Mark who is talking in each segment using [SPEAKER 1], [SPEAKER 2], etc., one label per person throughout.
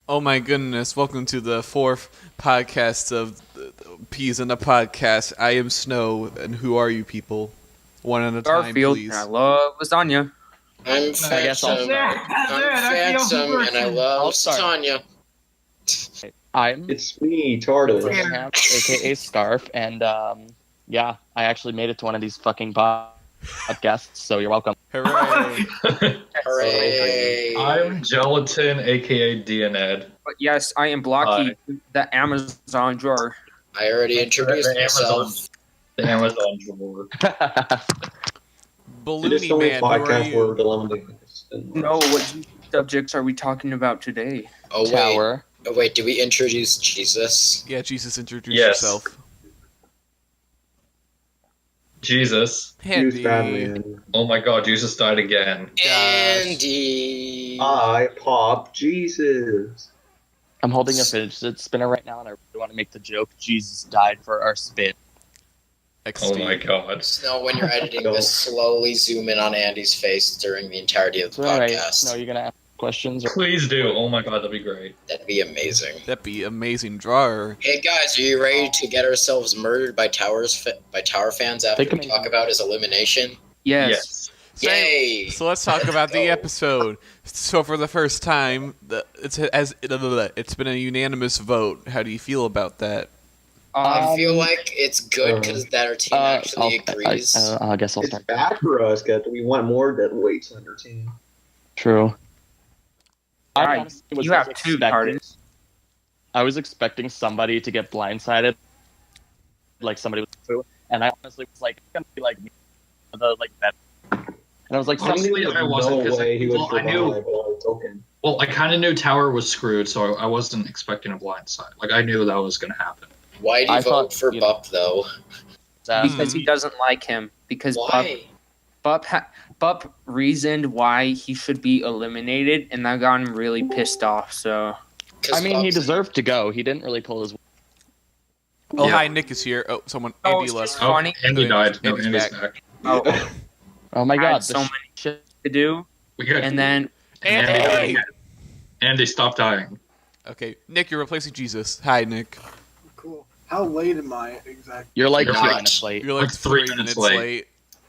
[SPEAKER 1] Oh my goodness, welcome to the fourth podcast of Peas in the Podcast. I am Snow, and who are you people? One at a time,
[SPEAKER 2] Garfield,
[SPEAKER 1] please.
[SPEAKER 2] and I love lasagna.
[SPEAKER 3] I'm
[SPEAKER 4] I guess I'll
[SPEAKER 3] Phantom.
[SPEAKER 4] start.
[SPEAKER 3] I'm Phantom, and I love
[SPEAKER 4] I'll start.
[SPEAKER 3] Tanya.
[SPEAKER 4] I'm
[SPEAKER 5] It's me, Tardis.
[SPEAKER 4] Abraham, aka Scarf, and yeah, I actually made it to one of these fucking podcasts, so you're welcome.
[SPEAKER 1] Hooray!
[SPEAKER 3] Hooray!
[SPEAKER 6] I'm Gelatin, aka DNED.
[SPEAKER 2] But yes, I am Blocky, the Amazon drawer.
[SPEAKER 3] I already introduced
[SPEAKER 6] The
[SPEAKER 3] myself.
[SPEAKER 6] The Amazon drawer.
[SPEAKER 1] Balloony
[SPEAKER 5] This is the only
[SPEAKER 1] Man, who are
[SPEAKER 5] podcast where we're
[SPEAKER 1] you?
[SPEAKER 5] eliminating this.
[SPEAKER 2] No, what subjects are we talking about today?
[SPEAKER 3] Oh wait,
[SPEAKER 4] Tower.
[SPEAKER 3] Did we introduce Jesus?
[SPEAKER 1] Yeah, Jesus, introduce
[SPEAKER 6] Yes.
[SPEAKER 1] yourself.
[SPEAKER 6] Jesus.
[SPEAKER 5] Use
[SPEAKER 1] Handy.
[SPEAKER 5] Batman.
[SPEAKER 6] Oh my god, Jesus died again.
[SPEAKER 3] Andy.
[SPEAKER 5] I pop Jesus.
[SPEAKER 4] I'm holding a fidget spinner right now, and I really want to make the joke, Jesus died for our spin.
[SPEAKER 6] Oh my god.
[SPEAKER 3] Snow, when you're editing this, slowly zoom in on Andy's face during the entirety of the
[SPEAKER 4] Alright,
[SPEAKER 3] podcast.
[SPEAKER 4] no, you're gonna ask questions? Or...
[SPEAKER 6] Please do. Oh my god, that'd be great.
[SPEAKER 3] That'd be amazing.
[SPEAKER 1] That'd be amazing drawer.
[SPEAKER 3] Hey guys, are you ready to get ourselves murdered by Tower fans after we talk about his elimination?
[SPEAKER 2] Yes.
[SPEAKER 3] Yay!
[SPEAKER 1] So let's talk about the
[SPEAKER 3] Go.
[SPEAKER 1] episode. So for the first time, it's been a unanimous vote. How do you feel about that?
[SPEAKER 3] I feel like it's good because that our team actually agrees.
[SPEAKER 4] I guess I'll
[SPEAKER 5] It's
[SPEAKER 4] start.
[SPEAKER 5] bad for us because we want more dead weights on our team.
[SPEAKER 4] True. I
[SPEAKER 2] Alright,
[SPEAKER 4] honestly was
[SPEAKER 2] you have
[SPEAKER 4] just
[SPEAKER 2] two
[SPEAKER 4] expecting-
[SPEAKER 2] parties.
[SPEAKER 4] I was expecting somebody to get blindsided, like somebody was through, and I honestly was like, it's gonna be like me, the like that. And I was like,
[SPEAKER 6] Honestly,
[SPEAKER 4] somebody,
[SPEAKER 6] I wasn't,
[SPEAKER 5] No
[SPEAKER 6] 'cause
[SPEAKER 5] way he would
[SPEAKER 6] well, I
[SPEAKER 5] survive
[SPEAKER 6] knew-
[SPEAKER 5] without a token.
[SPEAKER 6] Well, I kind of knew Tower was screwed, so I wasn't expecting a blind side. Like, I knew that was going to happen.
[SPEAKER 3] Why do you
[SPEAKER 4] I
[SPEAKER 3] vote
[SPEAKER 4] thought,
[SPEAKER 3] for
[SPEAKER 4] you know-
[SPEAKER 3] Bup though?
[SPEAKER 2] Because he doesn't like him. Because
[SPEAKER 3] Why?
[SPEAKER 2] Bup reasoned why he should be eliminated, and that got him really pissed off. So
[SPEAKER 3] Because
[SPEAKER 4] I mean, he deserved to go. He didn't really pull his.
[SPEAKER 1] Oh,
[SPEAKER 6] Yeah.
[SPEAKER 1] hi, Nick is here. Oh, someone,
[SPEAKER 2] Oh,
[SPEAKER 1] Andy
[SPEAKER 2] it's
[SPEAKER 1] left.
[SPEAKER 2] just funny.
[SPEAKER 6] Andy
[SPEAKER 1] Good.
[SPEAKER 6] died. No,
[SPEAKER 1] Andy's
[SPEAKER 6] Andy's
[SPEAKER 1] back.
[SPEAKER 6] back.
[SPEAKER 2] oh,
[SPEAKER 4] Oh my
[SPEAKER 2] I
[SPEAKER 4] god,
[SPEAKER 2] had so many shit to do,
[SPEAKER 6] We got
[SPEAKER 2] and then
[SPEAKER 1] Andy!
[SPEAKER 6] Andy, stop dying.
[SPEAKER 1] Okay, Nick, you're replacing Jesus. Hi, Nick.
[SPEAKER 7] Cool. How late am I exactly?
[SPEAKER 4] you're like
[SPEAKER 6] You're
[SPEAKER 4] 2
[SPEAKER 6] right.
[SPEAKER 4] minutes late.
[SPEAKER 1] You're like
[SPEAKER 6] Like 3
[SPEAKER 1] 3
[SPEAKER 6] minutes
[SPEAKER 1] minutes
[SPEAKER 6] late.
[SPEAKER 1] late.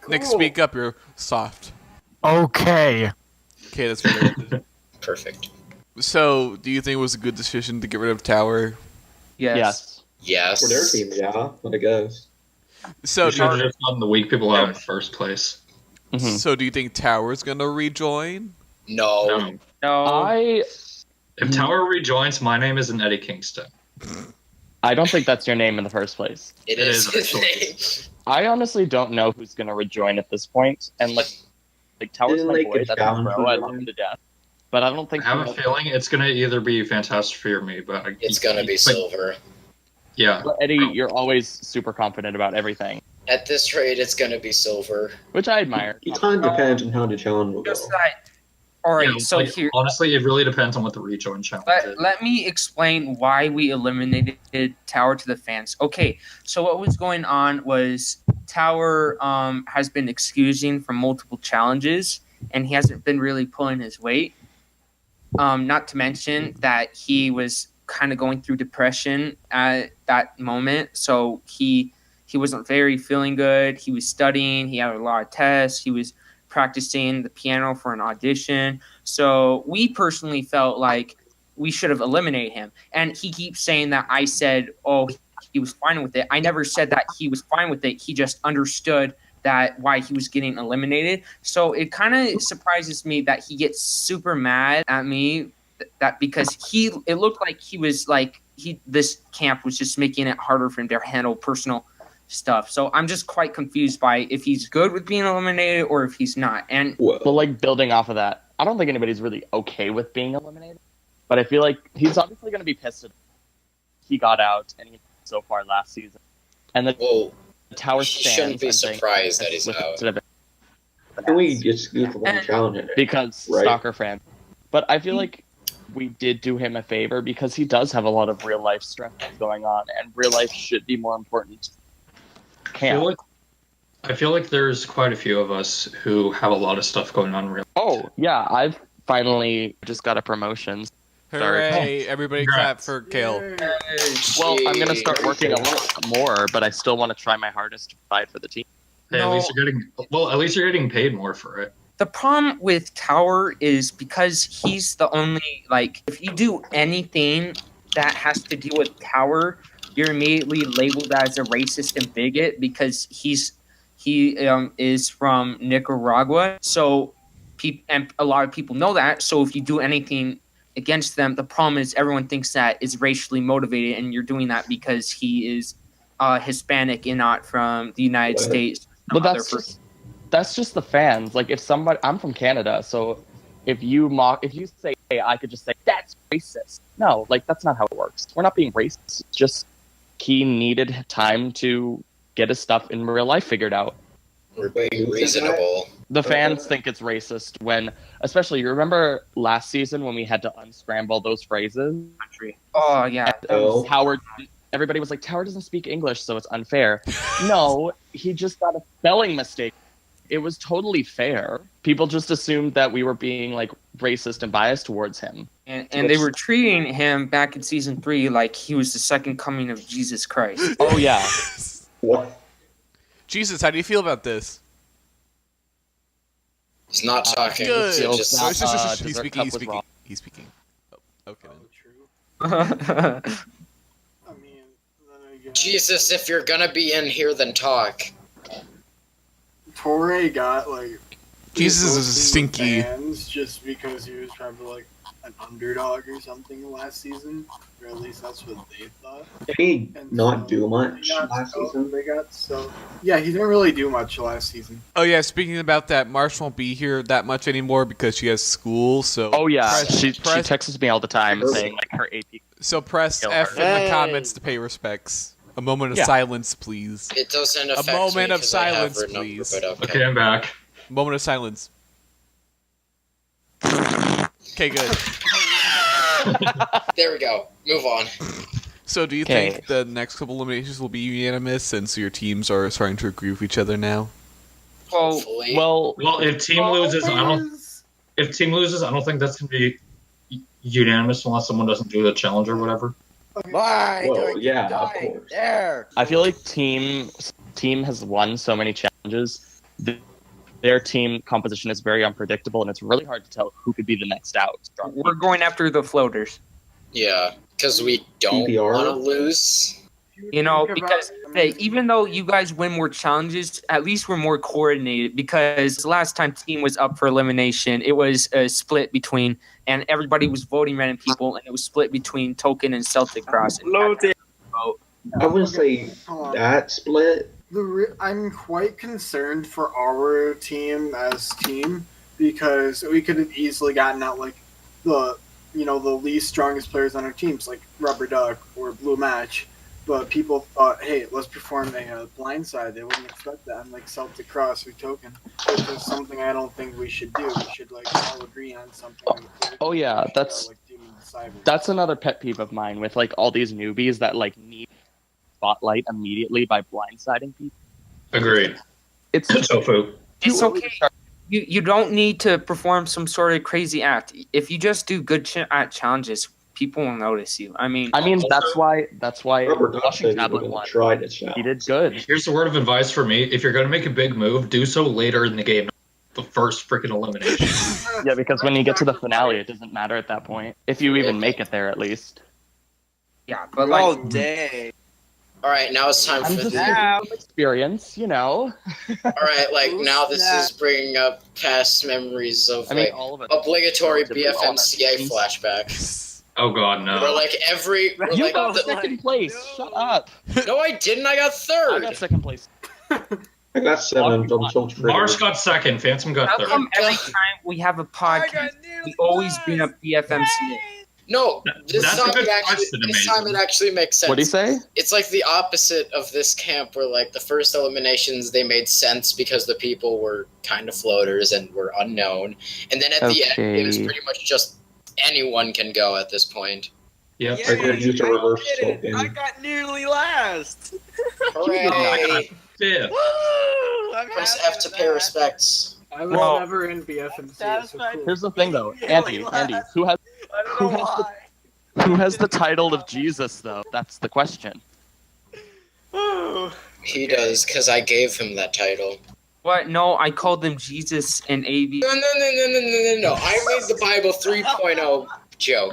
[SPEAKER 1] Nick,
[SPEAKER 7] Cool.
[SPEAKER 1] speak up. You're soft.
[SPEAKER 8] Okay.
[SPEAKER 1] Okay, that's better.
[SPEAKER 3] Perfect.
[SPEAKER 1] So, do you think it was a good decision to get rid of Tower?
[SPEAKER 2] yes.
[SPEAKER 3] Yes.
[SPEAKER 5] For their team, yeah, I guess.
[SPEAKER 1] So,
[SPEAKER 6] We
[SPEAKER 1] do
[SPEAKER 6] should have
[SPEAKER 1] you,
[SPEAKER 6] just gotten the weak people out in the first place.
[SPEAKER 4] Mhm.
[SPEAKER 1] so do you think Tower's gonna rejoin?
[SPEAKER 3] No.
[SPEAKER 6] No.
[SPEAKER 2] No.
[SPEAKER 4] I
[SPEAKER 6] If Tower rejoins, my name isn't Eddie Kingston.
[SPEAKER 4] don't think that's your name in the first place.
[SPEAKER 3] It
[SPEAKER 6] It
[SPEAKER 3] is
[SPEAKER 6] is,
[SPEAKER 3] his
[SPEAKER 6] actually.
[SPEAKER 3] name.
[SPEAKER 4] I honestly don't know who's gonna rejoin at this point, and like Tower's
[SPEAKER 5] Didn't
[SPEAKER 4] my
[SPEAKER 5] like
[SPEAKER 4] boy.
[SPEAKER 5] a
[SPEAKER 4] That's my
[SPEAKER 5] challenge
[SPEAKER 4] bro.
[SPEAKER 5] for
[SPEAKER 4] I
[SPEAKER 5] him.
[SPEAKER 4] love him to death. But I don't
[SPEAKER 6] I
[SPEAKER 4] think
[SPEAKER 6] have a feeling it's going to either be Fantastic or me, but
[SPEAKER 3] It's gonna be
[SPEAKER 6] but-
[SPEAKER 3] Silver.
[SPEAKER 6] Yeah.
[SPEAKER 4] But Eddie, you're always super confident about everything,
[SPEAKER 3] At this rate, it's gonna be Silver.
[SPEAKER 4] which I admire.
[SPEAKER 5] It kind of depends on how the challenge will go.
[SPEAKER 2] Just that. All right.
[SPEAKER 6] Yeah,
[SPEAKER 2] So
[SPEAKER 6] like,
[SPEAKER 2] here,
[SPEAKER 6] honestly, it really depends on what the rejoin challenge is.
[SPEAKER 2] let me explain why we eliminated Tower to the fans. Okay, so what was going on was Tower has been excusing from multiple challenges, and he hasn't been really pulling his weight. Not to mention that he was kind of going through depression at that moment, so he wasn't very feeling good. He was studying. He had a lot of tests. He was practicing the piano for an audition. So we personally felt like we should have eliminated him. And he keeps saying that I said, oh, he was fine with it. I never said that he was fine with it. He just understood that why he was getting eliminated. So it kind of surprises me that he gets super mad at me that because it looked like he was like this camp was just making it harder for him to handle personal stuff. So I'm just quite confused by if he's good with being eliminated or if he's not. And
[SPEAKER 5] Well,
[SPEAKER 4] But like building off of that, I don't think anybody's really okay with being eliminated. But I feel like he's obviously going to be pissed at he got out and he so far last season. And the
[SPEAKER 3] Well,
[SPEAKER 4] Tower
[SPEAKER 3] he
[SPEAKER 4] stands.
[SPEAKER 3] shouldn't be
[SPEAKER 4] I think,
[SPEAKER 3] surprised that he's
[SPEAKER 4] with-
[SPEAKER 3] out.
[SPEAKER 5] can we just go for one challenge?
[SPEAKER 4] because
[SPEAKER 5] Right.
[SPEAKER 4] stalker fan. But I feel like we did do him a favor because he does have a lot of real life stress going on, and real life should be more important.
[SPEAKER 6] I feel like there's quite a few of us who have a lot of stuff going on.
[SPEAKER 4] Oh yeah, I've finally just got a promotion.
[SPEAKER 1] Hooray! Everybody clap for Kale.
[SPEAKER 7] Yay.
[SPEAKER 4] Well, I'm gonna start
[SPEAKER 3] Jeez.
[SPEAKER 4] working a little more, but I still want to try my hardest to provide for the team.
[SPEAKER 6] Hey,
[SPEAKER 2] No.
[SPEAKER 6] at least you're getting paid more for it.
[SPEAKER 2] The problem with Tower is because he's the only, like, if you do anything that has to do with Tower, you're immediately labeled as a racist and bigot because he is from Nicaragua. So and a lot of people know that. So if you do anything against them, the problem is everyone thinks that is racially motivated, and you're doing that because he is Hispanic and not from the United States.
[SPEAKER 4] But that's just the fans. Like, if somebody, I'm from Canada, so if you say, hey, I could just say that's racist. No, like, that's not how it works. We're not being racist. It's just he needed time to get his stuff in real life figured out.
[SPEAKER 3] We're being reasonable.
[SPEAKER 4] The fans think it's racist when, especially, you remember last season when we had to unscramble those phrases?
[SPEAKER 2] Oh yeah.
[SPEAKER 4] Howard, everybody was like, Tower doesn't speak English, so it's unfair. No, he just got a spelling mistake. It was totally fair. People just assumed that we were being like racist and biased towards him.
[SPEAKER 2] And they were treating him back in season 3 like he was the second coming of Jesus Christ.
[SPEAKER 4] Oh yeah.
[SPEAKER 5] What?
[SPEAKER 1] Jesus, how do you feel about this?
[SPEAKER 3] He's not talking.
[SPEAKER 1] Good.
[SPEAKER 3] He's just-
[SPEAKER 4] That,
[SPEAKER 1] He's
[SPEAKER 4] dessert
[SPEAKER 1] speaking.
[SPEAKER 4] cup
[SPEAKER 1] He's
[SPEAKER 4] was
[SPEAKER 1] speaking.
[SPEAKER 4] wrong.
[SPEAKER 1] He's speaking. Oh, okay.
[SPEAKER 7] Oh,
[SPEAKER 1] Then.
[SPEAKER 7] true. I mean, then again,
[SPEAKER 3] Jesus, if you're gonna be in here, then talk.
[SPEAKER 7] Torre got like
[SPEAKER 1] Jesus is
[SPEAKER 7] roasting the
[SPEAKER 1] stinky.
[SPEAKER 7] fans just because he was trying to like an underdog or something last season, or at least that's what they thought.
[SPEAKER 5] Did he
[SPEAKER 7] And
[SPEAKER 5] not
[SPEAKER 7] so
[SPEAKER 5] do much
[SPEAKER 7] they got
[SPEAKER 5] last
[SPEAKER 7] so-
[SPEAKER 5] season?
[SPEAKER 7] They got so yeah, he didn't really do much last season.
[SPEAKER 1] Oh yeah, speaking about that, Marsh won't be here that much anymore because she has school. So
[SPEAKER 4] Oh yeah, she
[SPEAKER 1] press-
[SPEAKER 4] texts me all the time saying like her AP.
[SPEAKER 1] So press
[SPEAKER 4] Kill
[SPEAKER 1] F
[SPEAKER 4] her.
[SPEAKER 1] in the
[SPEAKER 8] Hey.
[SPEAKER 1] comments to pay respects. A moment of
[SPEAKER 4] Yeah.
[SPEAKER 1] silence, please.
[SPEAKER 3] It doesn't affect
[SPEAKER 1] moment
[SPEAKER 3] me
[SPEAKER 1] of
[SPEAKER 3] 'cause I have
[SPEAKER 1] silence,
[SPEAKER 3] her number,
[SPEAKER 1] please.
[SPEAKER 3] but
[SPEAKER 6] Okay, I'm back.
[SPEAKER 1] Moment of silence. Okay, good.
[SPEAKER 3] There we go. Move on.
[SPEAKER 1] So do you
[SPEAKER 4] Okay.
[SPEAKER 1] think the next couple eliminations will be unanimous since your teams are starting to agree with each other now?
[SPEAKER 2] Well,
[SPEAKER 3] Hopefully.
[SPEAKER 4] Well,
[SPEAKER 6] Well, if team loses, I don't think that's gonna be unanimous unless someone doesn't do the challenge or whatever.
[SPEAKER 8] Why? do I
[SPEAKER 5] Well,
[SPEAKER 8] keep
[SPEAKER 5] yeah, of
[SPEAKER 8] dying?
[SPEAKER 5] course.
[SPEAKER 8] There.
[SPEAKER 4] I feel like team has won so many challenges. Their team composition is very unpredictable, and it's really hard to tell who could be the next out.
[SPEAKER 2] we're going after the floaters.
[SPEAKER 3] Yeah, because we don't
[SPEAKER 5] PPR?
[SPEAKER 3] want to lose.
[SPEAKER 2] You know,
[SPEAKER 7] Think about-
[SPEAKER 2] because
[SPEAKER 7] I mean,
[SPEAKER 2] hey, even though you guys win more challenges, at least we're more coordinated. Because the last time team was up for elimination, it was a split between, and everybody was voting random people, and it was split between Token and Celtic Cross. And
[SPEAKER 5] I wouldn't say
[SPEAKER 7] hold on.
[SPEAKER 5] that split.
[SPEAKER 7] I'm quite concerned for our team as team because we could have easily gotten out like the least strongest players on our teams like Rubber Duck or Blue Match, but people thought, hey, let's perform a blindside. They wouldn't expect that. And like Celtic Cross or Token, which is something I don't think we should do. We should like all agree on something.
[SPEAKER 4] Oh, yeah,
[SPEAKER 7] We should,
[SPEAKER 4] that's-
[SPEAKER 7] like, Demon Cyber.
[SPEAKER 4] That's another pet peeve of mine with like all these newbies that like need spotlight immediately by blindsiding people.
[SPEAKER 6] Agreed.
[SPEAKER 4] It's
[SPEAKER 6] Tofu.
[SPEAKER 2] it's
[SPEAKER 4] too early
[SPEAKER 2] okay.
[SPEAKER 4] to start.
[SPEAKER 2] You don't need to perform some sort of crazy act. If you just do good at challenges, people will notice you. I mean,
[SPEAKER 4] that's why
[SPEAKER 5] Rubber Duck
[SPEAKER 4] Flushing
[SPEAKER 5] said he
[SPEAKER 4] Tablet
[SPEAKER 5] would
[SPEAKER 4] won.
[SPEAKER 5] have tried to challenge.
[SPEAKER 4] He did good.
[SPEAKER 6] Here's the word of advice for me: if you're gonna make a big move, do so later in the game, the first freaking elimination.
[SPEAKER 4] Yeah, because when you get to the finale, it doesn't matter at that point. If you even make it there, at least.
[SPEAKER 2] yeah, but like,
[SPEAKER 8] All day.
[SPEAKER 3] All right, now it's time
[SPEAKER 4] I'm
[SPEAKER 3] for
[SPEAKER 4] just
[SPEAKER 3] the.
[SPEAKER 8] Yeah.
[SPEAKER 4] from experience, you know.
[SPEAKER 3] All right, like
[SPEAKER 8] Who's
[SPEAKER 3] now this
[SPEAKER 8] that?
[SPEAKER 3] is bringing up past memories of
[SPEAKER 4] I mean,
[SPEAKER 3] like
[SPEAKER 4] all of it.
[SPEAKER 3] obligatory
[SPEAKER 4] Relatively all
[SPEAKER 3] BFMCA
[SPEAKER 4] teams.
[SPEAKER 3] flashback.
[SPEAKER 6] Oh god,
[SPEAKER 3] Where
[SPEAKER 6] no.
[SPEAKER 3] like we're
[SPEAKER 4] You
[SPEAKER 3] like
[SPEAKER 4] got
[SPEAKER 3] the-
[SPEAKER 4] second place.
[SPEAKER 8] no.
[SPEAKER 4] Shut up.
[SPEAKER 3] no, I didn't. I got
[SPEAKER 4] I
[SPEAKER 3] third.
[SPEAKER 4] got second place.
[SPEAKER 5] I got 7. I'm so triggered.
[SPEAKER 6] Marsh got second. Phantom got
[SPEAKER 2] how
[SPEAKER 6] third.
[SPEAKER 2] come every time we have a podcast, we always bring up BFMCA?
[SPEAKER 3] No, this
[SPEAKER 6] That's a
[SPEAKER 3] time
[SPEAKER 6] good
[SPEAKER 3] it actually
[SPEAKER 6] question,
[SPEAKER 3] this time it
[SPEAKER 6] amazing.
[SPEAKER 3] actually makes sense.
[SPEAKER 4] What do you say?
[SPEAKER 3] It's like the opposite of this camp where like the first eliminations they made sense because the people were kind of floaters and were unknown. And then at the end it was
[SPEAKER 4] Okay.
[SPEAKER 3] pretty much just anyone can go at this point.
[SPEAKER 6] Yep.
[SPEAKER 5] I could use a reverse
[SPEAKER 8] I did it.
[SPEAKER 5] token.
[SPEAKER 8] I got nearly last.
[SPEAKER 3] Hooray!
[SPEAKER 6] Fifth.
[SPEAKER 8] Woo! I'm
[SPEAKER 3] Press
[SPEAKER 8] happy
[SPEAKER 3] F to
[SPEAKER 8] with
[SPEAKER 3] pay
[SPEAKER 8] that.
[SPEAKER 3] respects.
[SPEAKER 7] I was
[SPEAKER 2] Well,
[SPEAKER 7] never in BFMC. So cool.
[SPEAKER 4] Here's the thing, though,
[SPEAKER 8] Really
[SPEAKER 4] Andy,
[SPEAKER 8] last.
[SPEAKER 4] who has
[SPEAKER 8] I don't
[SPEAKER 4] who
[SPEAKER 8] know
[SPEAKER 4] has the-
[SPEAKER 8] why.
[SPEAKER 4] who has the title of Jesus, though? That's the question.
[SPEAKER 3] He does, because I gave him that title.
[SPEAKER 2] What? No, I called him Jesus and AV.
[SPEAKER 3] No. I made the Bible 3.0 joke,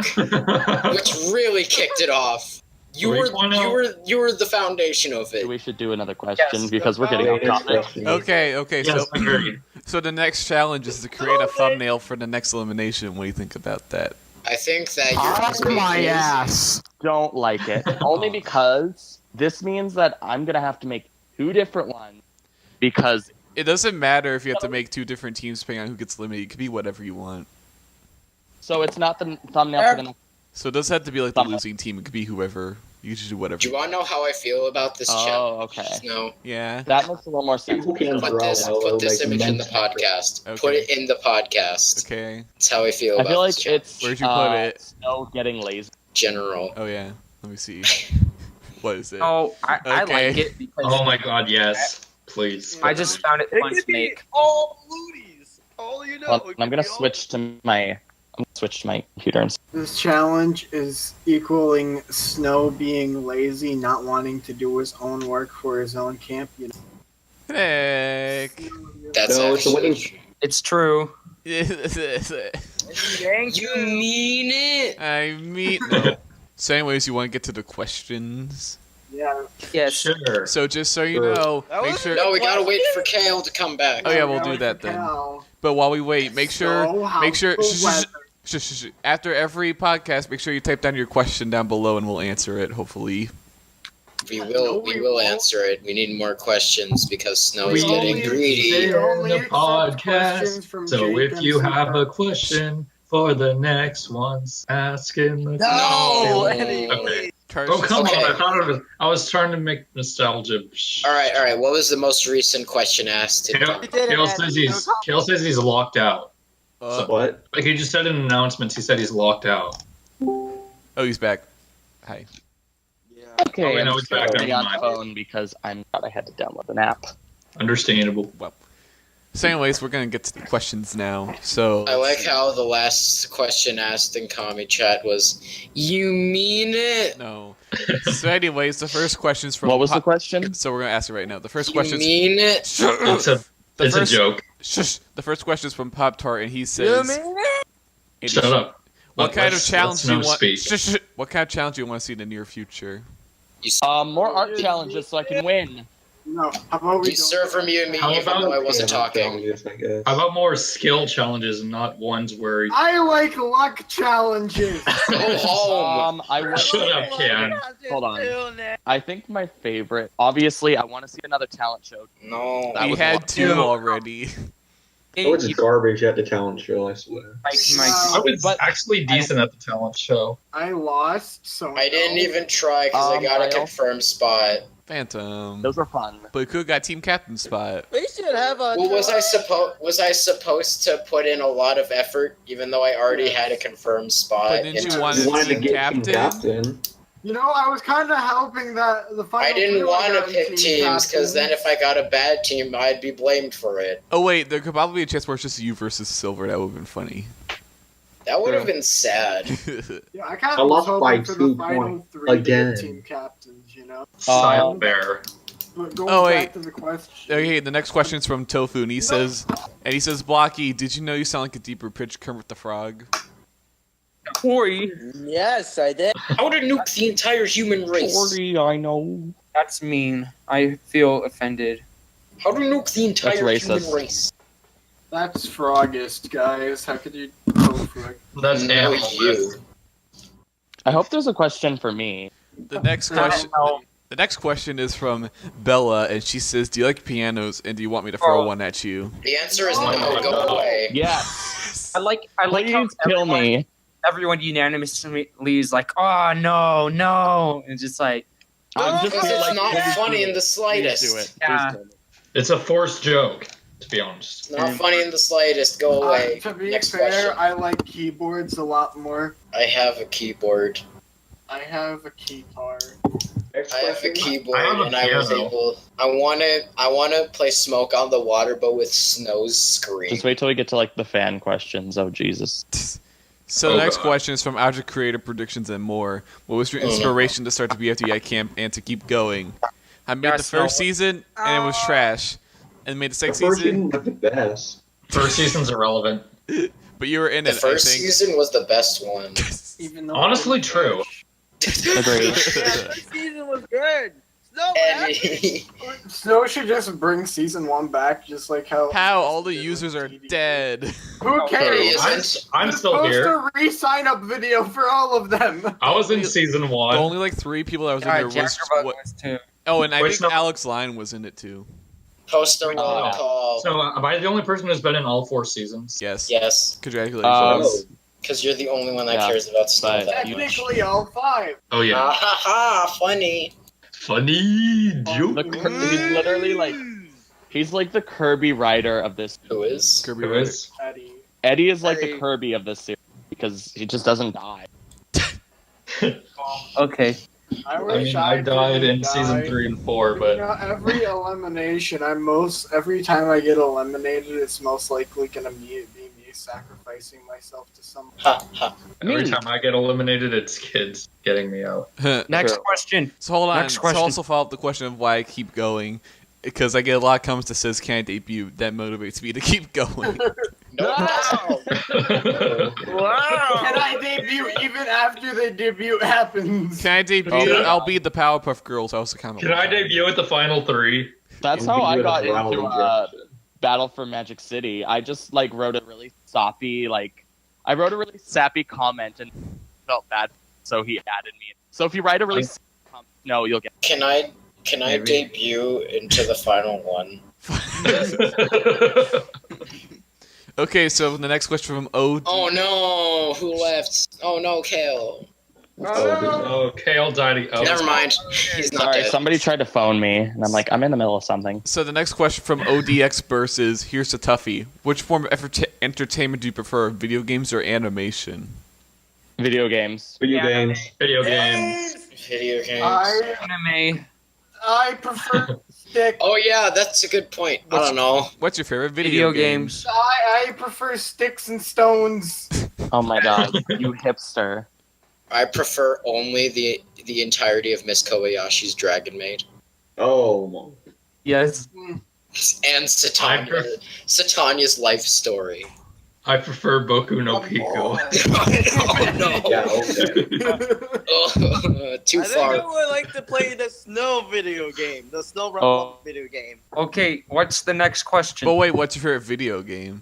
[SPEAKER 3] which really kicked it off. You were the foundation of it.
[SPEAKER 4] We should do another question
[SPEAKER 2] Yes.
[SPEAKER 4] because we're getting off topic.
[SPEAKER 1] Okay.
[SPEAKER 6] Yes, agreed.
[SPEAKER 1] So the next challenge is to create a thumbnail for the next elimination. What do you think about that?
[SPEAKER 3] I think that you're
[SPEAKER 8] ass.
[SPEAKER 4] Don't like it. Only because this means that I'm going to have to make 2 different ones because
[SPEAKER 1] It doesn't matter if you have to make 2 different teams depending on who gets eliminated. It could be whatever you want.
[SPEAKER 4] so it's not the thumbnail for the next.
[SPEAKER 1] So it doesn't have to be like the losing team. It could be whoever. You can just do whatever.
[SPEAKER 3] Do you want to know how I feel about this challenge?
[SPEAKER 4] okay.
[SPEAKER 3] No.
[SPEAKER 1] Yeah.
[SPEAKER 4] That makes a little more sense.
[SPEAKER 5] People can
[SPEAKER 3] Put this image in the podcast.
[SPEAKER 1] Okay.
[SPEAKER 3] Put it in the podcast.
[SPEAKER 1] Okay.
[SPEAKER 3] That's how I feel
[SPEAKER 4] I
[SPEAKER 3] about
[SPEAKER 4] feel like
[SPEAKER 3] this challenge.
[SPEAKER 4] it's
[SPEAKER 1] Where'd you put it?
[SPEAKER 4] Snow getting lazy.
[SPEAKER 3] General.
[SPEAKER 1] Oh yeah. Let me see. What is it?
[SPEAKER 2] Oh, I
[SPEAKER 1] Okay.
[SPEAKER 2] like it because
[SPEAKER 6] Oh my god, yes. Please.
[SPEAKER 2] I just found it fun
[SPEAKER 8] It
[SPEAKER 2] to
[SPEAKER 8] could be
[SPEAKER 2] make.
[SPEAKER 8] all looties. All you know.
[SPEAKER 4] Well,
[SPEAKER 8] it could
[SPEAKER 4] I'm gonna
[SPEAKER 8] be all-
[SPEAKER 4] switch to my computer and
[SPEAKER 7] This challenge is equaling Snow being lazy, not wanting to do his own work for his own camp. You know?
[SPEAKER 1] Heck.
[SPEAKER 3] That's
[SPEAKER 5] No, it's a winning.
[SPEAKER 3] actually.
[SPEAKER 2] It's true.
[SPEAKER 8] Thank
[SPEAKER 3] You mean it?
[SPEAKER 1] I mean. No. So, anyways, you want to get to the questions?
[SPEAKER 7] Yeah.
[SPEAKER 2] Yes.
[SPEAKER 6] Sure.
[SPEAKER 1] So, just so you
[SPEAKER 5] Sure.
[SPEAKER 1] know,
[SPEAKER 8] That
[SPEAKER 1] make
[SPEAKER 8] was-
[SPEAKER 1] sure.
[SPEAKER 3] No, we gotta wait for Kale to come back.
[SPEAKER 1] Oh yeah, we'll do that then. But while we wait, make sure. After every podcast, make sure you type down your question down below, and we'll answer it. Hopefully.
[SPEAKER 3] We will answer it. We need more questions because Snow's
[SPEAKER 6] We
[SPEAKER 3] getting
[SPEAKER 6] only
[SPEAKER 3] greedy.
[SPEAKER 6] say-
[SPEAKER 7] only
[SPEAKER 6] the
[SPEAKER 7] accept
[SPEAKER 6] podcast.
[SPEAKER 7] questions from
[SPEAKER 6] So
[SPEAKER 7] Jake
[SPEAKER 6] if you
[SPEAKER 7] and
[SPEAKER 6] have a
[SPEAKER 7] Super.
[SPEAKER 6] question for the next ones, ask in the
[SPEAKER 8] No,
[SPEAKER 3] No.
[SPEAKER 8] Eddie.
[SPEAKER 6] Okay.
[SPEAKER 1] Tarsh-
[SPEAKER 6] Oh come
[SPEAKER 3] Okay.
[SPEAKER 6] on! I was trying to make nostalgia.
[SPEAKER 3] All right. What was the most recent question asked?
[SPEAKER 6] Kale, Kale says he's locked out.
[SPEAKER 5] What?
[SPEAKER 6] Like he just said in announcements, he said he's locked out.
[SPEAKER 1] Oh, he's back. Hi.
[SPEAKER 8] Yeah.
[SPEAKER 4] okay.
[SPEAKER 6] Oh, wait,
[SPEAKER 4] I'm
[SPEAKER 6] no,
[SPEAKER 4] just
[SPEAKER 6] it's back.
[SPEAKER 4] going
[SPEAKER 6] Never
[SPEAKER 4] on
[SPEAKER 6] mind.
[SPEAKER 4] phone because I had to download an app.
[SPEAKER 6] Understandable.
[SPEAKER 1] So, anyways, we're gonna get to the questions now. So.
[SPEAKER 3] I like how the last question asked in Kami chat was, "You mean it?
[SPEAKER 1] No. So, anyways, the first question's from.
[SPEAKER 4] What was the question?
[SPEAKER 1] So we're gonna ask it right now. The first
[SPEAKER 3] You
[SPEAKER 1] question's.
[SPEAKER 3] mean it?"
[SPEAKER 6] It's a
[SPEAKER 1] The
[SPEAKER 6] it's
[SPEAKER 1] first-
[SPEAKER 6] a joke.
[SPEAKER 1] Shush. The first question is from Pop Tart, and he says. Andy,
[SPEAKER 6] Shut up.
[SPEAKER 1] What kind of
[SPEAKER 6] Let's
[SPEAKER 1] challenge do
[SPEAKER 6] no
[SPEAKER 1] you want?
[SPEAKER 6] speak.
[SPEAKER 1] Shush. What kind of challenge do you want to see in the near future?
[SPEAKER 4] More art challenges so I can win.
[SPEAKER 7] No, how about we
[SPEAKER 3] You server muted me
[SPEAKER 6] How
[SPEAKER 3] even
[SPEAKER 6] about-
[SPEAKER 3] though I wasn't
[SPEAKER 5] Yeah,
[SPEAKER 3] talking.
[SPEAKER 5] challenges, I guess.
[SPEAKER 6] How about more skill challenges and not ones where?
[SPEAKER 7] I like luck challenges.
[SPEAKER 3] Go home.
[SPEAKER 4] I want.
[SPEAKER 6] Shut up, Ken.
[SPEAKER 4] Hold on. I think my favorite. Obviously, I want to see another talent show.
[SPEAKER 3] No.
[SPEAKER 4] That
[SPEAKER 1] We
[SPEAKER 4] was
[SPEAKER 1] had
[SPEAKER 4] one.
[SPEAKER 1] 2 already.
[SPEAKER 5] Oh, it's garbage at the talent show, I swear.
[SPEAKER 6] I was
[SPEAKER 4] But-
[SPEAKER 6] actually decent at the talent show.
[SPEAKER 7] I lost, so
[SPEAKER 3] I didn't even try because I got a
[SPEAKER 4] Kyle?
[SPEAKER 3] confirmed spot.
[SPEAKER 1] Phantom.
[SPEAKER 4] Those were fun.
[SPEAKER 1] But we could have got team captain spot.
[SPEAKER 8] We should have a.
[SPEAKER 3] Well, was I supposed to put in a lot of effort even though I already had a confirmed spot?
[SPEAKER 1] But didn't
[SPEAKER 3] into
[SPEAKER 1] you want
[SPEAKER 5] You wanted to
[SPEAKER 1] team
[SPEAKER 5] get
[SPEAKER 1] captain?
[SPEAKER 5] team captain.
[SPEAKER 7] You know, I was kind of helping that the final.
[SPEAKER 3] I didn't
[SPEAKER 7] two
[SPEAKER 3] want to
[SPEAKER 7] got
[SPEAKER 3] pick
[SPEAKER 7] team
[SPEAKER 3] teams because
[SPEAKER 7] captain.
[SPEAKER 3] then if I got a bad team, I'd be blamed for it.
[SPEAKER 1] Oh wait, there could probably be a chance where it's just you versus Silver. That would have been funny.
[SPEAKER 3] That would have been sad.
[SPEAKER 7] Yeah, I kind
[SPEAKER 5] I
[SPEAKER 7] of was
[SPEAKER 5] lost by
[SPEAKER 7] hoping for
[SPEAKER 5] 2
[SPEAKER 7] the final
[SPEAKER 5] points
[SPEAKER 7] 3 to
[SPEAKER 5] again.
[SPEAKER 7] get team captains. You know,
[SPEAKER 6] Silent Bear.
[SPEAKER 7] but going
[SPEAKER 1] Oh,
[SPEAKER 7] back
[SPEAKER 1] wait.
[SPEAKER 7] to the question.
[SPEAKER 1] Okay, the next question is from Tofu, and he says, Blocky, did you know you sound like a deeper pitched Kermit the Frog?
[SPEAKER 2] Corey.
[SPEAKER 8] Yes, I did.
[SPEAKER 3] How to nuke the entire human race?
[SPEAKER 4] I know.
[SPEAKER 2] That's mean. I feel offended.
[SPEAKER 3] How to nuke the entire
[SPEAKER 4] That's
[SPEAKER 3] human
[SPEAKER 4] racist.
[SPEAKER 3] race?
[SPEAKER 7] That's Frogist, guys. How could you go for it?
[SPEAKER 6] That's
[SPEAKER 3] No,
[SPEAKER 6] animal.
[SPEAKER 3] you.
[SPEAKER 4] I hope there's a question for me.
[SPEAKER 1] The next question. The next question is from Bella, and she says, "Do you like pianos, and do you want me to throw one at you?"
[SPEAKER 3] The answer is no. Go away.
[SPEAKER 4] Yes.
[SPEAKER 2] I like how
[SPEAKER 4] Please kill me.
[SPEAKER 2] everyone unanimously is like, oh no, and just like,
[SPEAKER 4] I'm just
[SPEAKER 3] Because
[SPEAKER 4] feel
[SPEAKER 3] it's
[SPEAKER 4] like
[SPEAKER 3] not
[SPEAKER 4] please
[SPEAKER 3] funny
[SPEAKER 4] do
[SPEAKER 3] in
[SPEAKER 4] it.
[SPEAKER 3] the slightest.
[SPEAKER 4] Please do it.
[SPEAKER 2] Yeah.
[SPEAKER 4] Please kill me.
[SPEAKER 6] It's a forced joke, to be honest.
[SPEAKER 3] It's not funny in the slightest. Go away.
[SPEAKER 7] To be
[SPEAKER 3] Next
[SPEAKER 7] fair,
[SPEAKER 3] question.
[SPEAKER 7] I like keyboards a lot more.
[SPEAKER 3] I have a keyboard.
[SPEAKER 7] I have a keytar.
[SPEAKER 5] Next
[SPEAKER 3] I have a
[SPEAKER 5] question.
[SPEAKER 3] keyboard
[SPEAKER 6] I have a
[SPEAKER 3] and I was
[SPEAKER 6] piano.
[SPEAKER 3] able. I wanna play Smoke on the Water, but with Snow's scream.
[SPEAKER 4] Just wait till we get to like the fan questions. Oh Jesus.
[SPEAKER 1] So
[SPEAKER 6] Oh,
[SPEAKER 1] the next
[SPEAKER 6] God.
[SPEAKER 1] question is from Object Creator Predictions and More. What was your inspiration to start the BFTI camp and to keep going? I made
[SPEAKER 2] Yeah,
[SPEAKER 1] the
[SPEAKER 2] Snow.
[SPEAKER 1] first season and it was trash, and made the
[SPEAKER 5] The
[SPEAKER 1] second
[SPEAKER 5] first
[SPEAKER 1] season.
[SPEAKER 5] season was the best.
[SPEAKER 6] First season's irrelevant.
[SPEAKER 1] But you were in
[SPEAKER 3] The
[SPEAKER 1] it,
[SPEAKER 3] first
[SPEAKER 1] I think.
[SPEAKER 3] season was the best one.
[SPEAKER 7] Even though
[SPEAKER 6] Honestly,
[SPEAKER 7] I didn't
[SPEAKER 6] true.
[SPEAKER 7] finish.
[SPEAKER 4] Agreed.
[SPEAKER 8] Yeah, first season was good. Snow, what happened?
[SPEAKER 3] Eddie.
[SPEAKER 7] Snow should just bring season 1 back, just like how.
[SPEAKER 1] How all the users are dead.
[SPEAKER 7] Who
[SPEAKER 3] He
[SPEAKER 7] cares?
[SPEAKER 3] isn't.
[SPEAKER 6] I'm
[SPEAKER 7] Just
[SPEAKER 6] still
[SPEAKER 7] post
[SPEAKER 6] here.
[SPEAKER 7] a re-sign up video for all of them.
[SPEAKER 6] I was in season
[SPEAKER 1] The
[SPEAKER 6] 1.
[SPEAKER 1] only like 3 people that was in
[SPEAKER 2] Yeah,
[SPEAKER 1] there was
[SPEAKER 2] Jackerbug
[SPEAKER 1] what?
[SPEAKER 2] was too.
[SPEAKER 1] Oh, and I
[SPEAKER 6] Wait,
[SPEAKER 1] think
[SPEAKER 6] Snow-
[SPEAKER 1] Alex Line was in it too.
[SPEAKER 3] Post a roll call.
[SPEAKER 6] So am I the only person who's been in all 4 seasons?
[SPEAKER 1] Yes.
[SPEAKER 3] Yes,
[SPEAKER 1] Congratulations.
[SPEAKER 3] because you're the only one that
[SPEAKER 4] Yeah,
[SPEAKER 3] cares about Snow
[SPEAKER 4] but
[SPEAKER 3] that much.
[SPEAKER 7] Technically, all 5.
[SPEAKER 6] Oh yeah.
[SPEAKER 3] Ah ha ha! Funny.
[SPEAKER 6] Funny joke.
[SPEAKER 4] He's literally like he's like the Kirby writer of this.
[SPEAKER 3] Who is?
[SPEAKER 1] Kirby
[SPEAKER 6] Who
[SPEAKER 1] Ritter.
[SPEAKER 6] is?
[SPEAKER 7] Eddie.
[SPEAKER 4] Eddie is like
[SPEAKER 8] Eddie.
[SPEAKER 4] the Kirby of this series because he just doesn't die.
[SPEAKER 2] Okay.
[SPEAKER 7] I
[SPEAKER 6] I
[SPEAKER 7] wish
[SPEAKER 6] mean, I died
[SPEAKER 7] didn't
[SPEAKER 6] in season
[SPEAKER 7] die.
[SPEAKER 6] 3 and 4,
[SPEAKER 7] You
[SPEAKER 6] but
[SPEAKER 7] know, every elimination, every time I get eliminated, it's most likely gonna be me sacrificing myself to someone.
[SPEAKER 3] Ha ha.
[SPEAKER 6] every time I get eliminated, it's kids getting me out.
[SPEAKER 2] Next
[SPEAKER 4] True.
[SPEAKER 2] question.
[SPEAKER 1] So hold on.
[SPEAKER 2] Next
[SPEAKER 1] So
[SPEAKER 2] question.
[SPEAKER 1] also follow up the question of why I keep going, because I get a lot of comments that says, "Can I debut?" That motivates me to keep going.
[SPEAKER 3] No.
[SPEAKER 8] Wow. Wow.
[SPEAKER 7] Can I debut even after the debut happens?
[SPEAKER 1] Can I debut?
[SPEAKER 4] Oh, yeah.
[SPEAKER 1] I'll be the Powerpuff Girls. I also kind of.
[SPEAKER 6] Can I debut at the final 3?
[SPEAKER 4] That's how I got
[SPEAKER 5] Round
[SPEAKER 4] into
[SPEAKER 5] rejection.
[SPEAKER 4] Battle for Magic City. I just like wrote a really sappy comment and felt bad, so he added me. So if you write a really sappy comment, no, you'll get.
[SPEAKER 3] Can I
[SPEAKER 2] Maybe.
[SPEAKER 3] debut into the final one?
[SPEAKER 1] Okay, so the next question from O.
[SPEAKER 3] Oh no! Who left? Oh no, Kale.
[SPEAKER 6] Oh, Kale died. Oh,
[SPEAKER 3] Never mind. He's not
[SPEAKER 4] Sorry,
[SPEAKER 3] dead.
[SPEAKER 4] somebody tried to phone me, and I'm like, I'm in the middle of something.
[SPEAKER 1] So the next question from ODX Burst is, here's a toughie. Which form of entertainment do you prefer, video games or animation?
[SPEAKER 4] Video games.
[SPEAKER 5] Video
[SPEAKER 2] Yeah.
[SPEAKER 5] games.
[SPEAKER 6] video game.
[SPEAKER 3] Video games.
[SPEAKER 2] Anime.
[SPEAKER 7] I prefer stick.
[SPEAKER 3] Oh yeah, that's a good point. I don't know.
[SPEAKER 1] What's your favorite
[SPEAKER 2] Video
[SPEAKER 1] game?
[SPEAKER 2] games.
[SPEAKER 7] I prefer sticks and stones.
[SPEAKER 4] Oh my god, you hipster.
[SPEAKER 3] I prefer only the entirety of Miss Kobayashi's Dragon Maid
[SPEAKER 5] Oh.
[SPEAKER 2] Yes.
[SPEAKER 3] and Satanya's life story.
[SPEAKER 6] I prefer Boku no Pico.
[SPEAKER 3] Oh no!
[SPEAKER 5] Yeah, okay.
[SPEAKER 3] Oh, too
[SPEAKER 8] I think
[SPEAKER 3] far.
[SPEAKER 8] I would like to play the snow video game, the snow rumble
[SPEAKER 4] Oh.
[SPEAKER 8] video game.
[SPEAKER 2] Okay, what's the next question?
[SPEAKER 1] But wait, what's your favorite video game?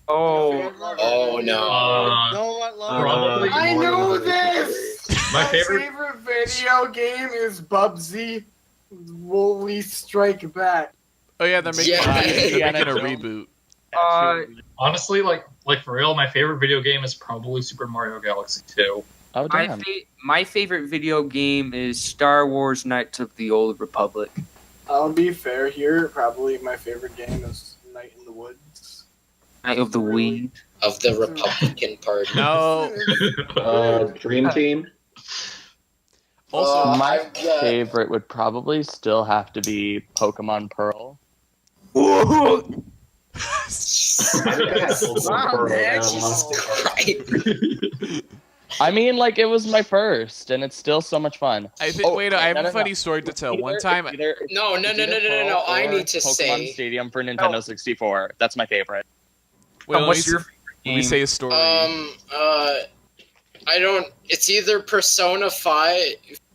[SPEAKER 2] Oh,
[SPEAKER 3] Oh no!
[SPEAKER 8] No one loves
[SPEAKER 6] Probably.
[SPEAKER 7] I know this.
[SPEAKER 6] My
[SPEAKER 7] My
[SPEAKER 6] favorite-
[SPEAKER 7] video game is Bubsy Woolly Strike Back.
[SPEAKER 1] Oh yeah, they're making,
[SPEAKER 3] Yeah.
[SPEAKER 1] they're making a
[SPEAKER 4] Yeah.
[SPEAKER 1] reboot.
[SPEAKER 6] Honestly, like for real, my favorite video game is probably Super Mario Galaxy 2.
[SPEAKER 4] Oh damn.
[SPEAKER 2] my favorite video game is Star Wars: Knights of the Old Republic.
[SPEAKER 7] I'll be fair here. Probably my favorite game is Night in the Woods.
[SPEAKER 2] Night of the Weed.
[SPEAKER 3] Of the Republican Party.
[SPEAKER 1] No.
[SPEAKER 5] Dream Team.
[SPEAKER 1] Also,
[SPEAKER 4] My
[SPEAKER 3] I've got-
[SPEAKER 4] favorite would probably still have to be Pokemon Pearl.
[SPEAKER 5] I think I had Pokemon
[SPEAKER 8] Wow,
[SPEAKER 5] Pearl,
[SPEAKER 8] man,
[SPEAKER 5] and I
[SPEAKER 3] Jesus
[SPEAKER 5] lost it.
[SPEAKER 3] Christ.
[SPEAKER 4] I mean, like it was my first, and it's still so much fun.
[SPEAKER 1] I think.
[SPEAKER 4] Oh,
[SPEAKER 1] wait, I have
[SPEAKER 4] no,
[SPEAKER 1] a
[SPEAKER 4] no,
[SPEAKER 1] funny
[SPEAKER 4] no.
[SPEAKER 1] story to tell. One
[SPEAKER 4] It's
[SPEAKER 1] time,
[SPEAKER 4] either-
[SPEAKER 3] No,
[SPEAKER 4] it's either Pearl
[SPEAKER 3] I
[SPEAKER 4] or
[SPEAKER 3] need to
[SPEAKER 4] Pokemon
[SPEAKER 3] say.
[SPEAKER 4] Stadium for Nintendo 64. That's my favorite.
[SPEAKER 1] well,
[SPEAKER 2] What's your favorite
[SPEAKER 1] let me
[SPEAKER 2] game?
[SPEAKER 1] say a story.
[SPEAKER 3] I don't. It's either Persona 5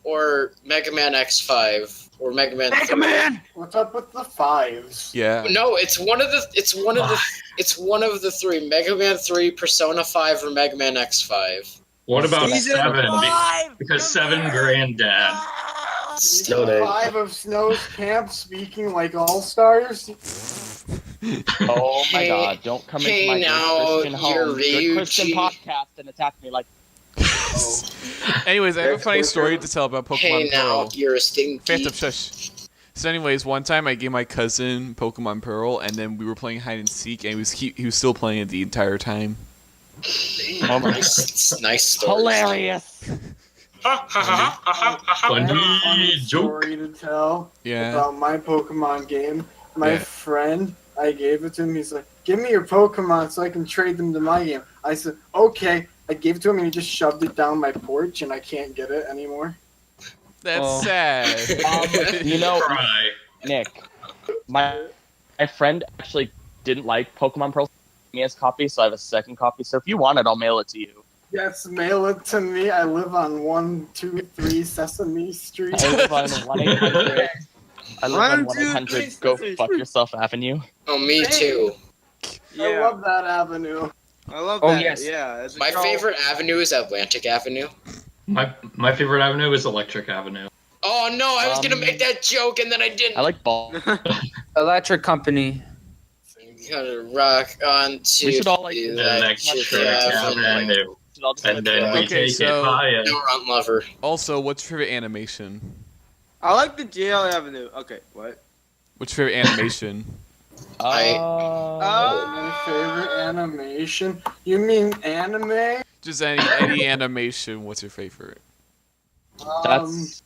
[SPEAKER 3] or Mega Man X5 or Mega Man. 3.
[SPEAKER 7] What's up with the fives?
[SPEAKER 1] yeah.
[SPEAKER 3] No, it's one of the. It's one of the. It's one of the 3. Mega Man 3, Persona 5, or Mega Man X5.
[SPEAKER 6] What about
[SPEAKER 8] Season
[SPEAKER 6] 7?
[SPEAKER 8] 5!
[SPEAKER 6] Because 7 granddad.
[SPEAKER 7] Season
[SPEAKER 5] they-
[SPEAKER 7] 5 of Snow's Camp, speaking like all stars.
[SPEAKER 4] Oh my
[SPEAKER 3] Hey-
[SPEAKER 4] god! Don't come
[SPEAKER 3] hey
[SPEAKER 4] into my
[SPEAKER 3] now,
[SPEAKER 4] good Christian home,
[SPEAKER 3] you're
[SPEAKER 4] good Christian
[SPEAKER 3] Ryuji.
[SPEAKER 4] podcast, and attack me like.
[SPEAKER 1] Anyways, I have a
[SPEAKER 5] Next
[SPEAKER 1] funny
[SPEAKER 5] question.
[SPEAKER 1] story to tell about Pokemon
[SPEAKER 3] Hey now,
[SPEAKER 1] Pearl.
[SPEAKER 3] you're a stinky.
[SPEAKER 1] Phantom Shush. So, anyways, one time I gave my cousin Pokemon Pearl, and then we were playing hide and seek, and he was still playing it the entire time.
[SPEAKER 4] Oh my
[SPEAKER 3] Nice story.
[SPEAKER 4] Hilarious.
[SPEAKER 6] Ha ha ha ha ha ha.
[SPEAKER 7] I have a
[SPEAKER 6] Funny
[SPEAKER 7] funny
[SPEAKER 6] joke.
[SPEAKER 7] story to tell
[SPEAKER 1] Yeah.
[SPEAKER 7] about my Pokemon game. My
[SPEAKER 1] Yeah.
[SPEAKER 7] friend, I gave it to him. He's like, "Give me your Pokemon so I can trade them to my game." I said, "Okay." I gave it to him and he just shoved it down my porch, and I can't get it anymore.
[SPEAKER 1] That's
[SPEAKER 2] Oh.
[SPEAKER 1] sad.
[SPEAKER 4] You know,
[SPEAKER 6] Cry.
[SPEAKER 4] Nick, my friend actually didn't like Pokemon Pearl. Me as copy, so I have a second copy. So if you want it, I'll mail it to you.
[SPEAKER 7] Yes, mail it to me. I live on 123 Sesame Street.
[SPEAKER 4] I live on 1-800. I live on 1-800. Go fuck yourself Avenue.
[SPEAKER 3] Oh, me too.
[SPEAKER 7] I love that avenue.
[SPEAKER 8] I love
[SPEAKER 2] Oh,
[SPEAKER 8] that.
[SPEAKER 2] yes.
[SPEAKER 8] Yeah. It's a
[SPEAKER 3] My
[SPEAKER 8] girl-
[SPEAKER 3] favorite avenue is Atlantic Avenue.
[SPEAKER 6] My favorite avenue is Electric Avenue.
[SPEAKER 3] Oh no, I was gonna make that joke and then I didn't.
[SPEAKER 4] I like ball.
[SPEAKER 2] Electric Company.
[SPEAKER 3] Gotta rock on to
[SPEAKER 4] We should all like
[SPEAKER 3] the
[SPEAKER 6] Electric
[SPEAKER 3] Avenue.
[SPEAKER 6] Avenue. And then we
[SPEAKER 1] Okay,
[SPEAKER 6] take
[SPEAKER 1] so-
[SPEAKER 6] it higher.
[SPEAKER 3] No run lover.
[SPEAKER 1] Also, what's your favorite animation?
[SPEAKER 8] I like the JL Avenue. Okay, what?
[SPEAKER 1] What's your favorite animation?
[SPEAKER 7] My favorite animation? You mean anime?
[SPEAKER 1] Just any animation. What's your favorite?
[SPEAKER 4] That's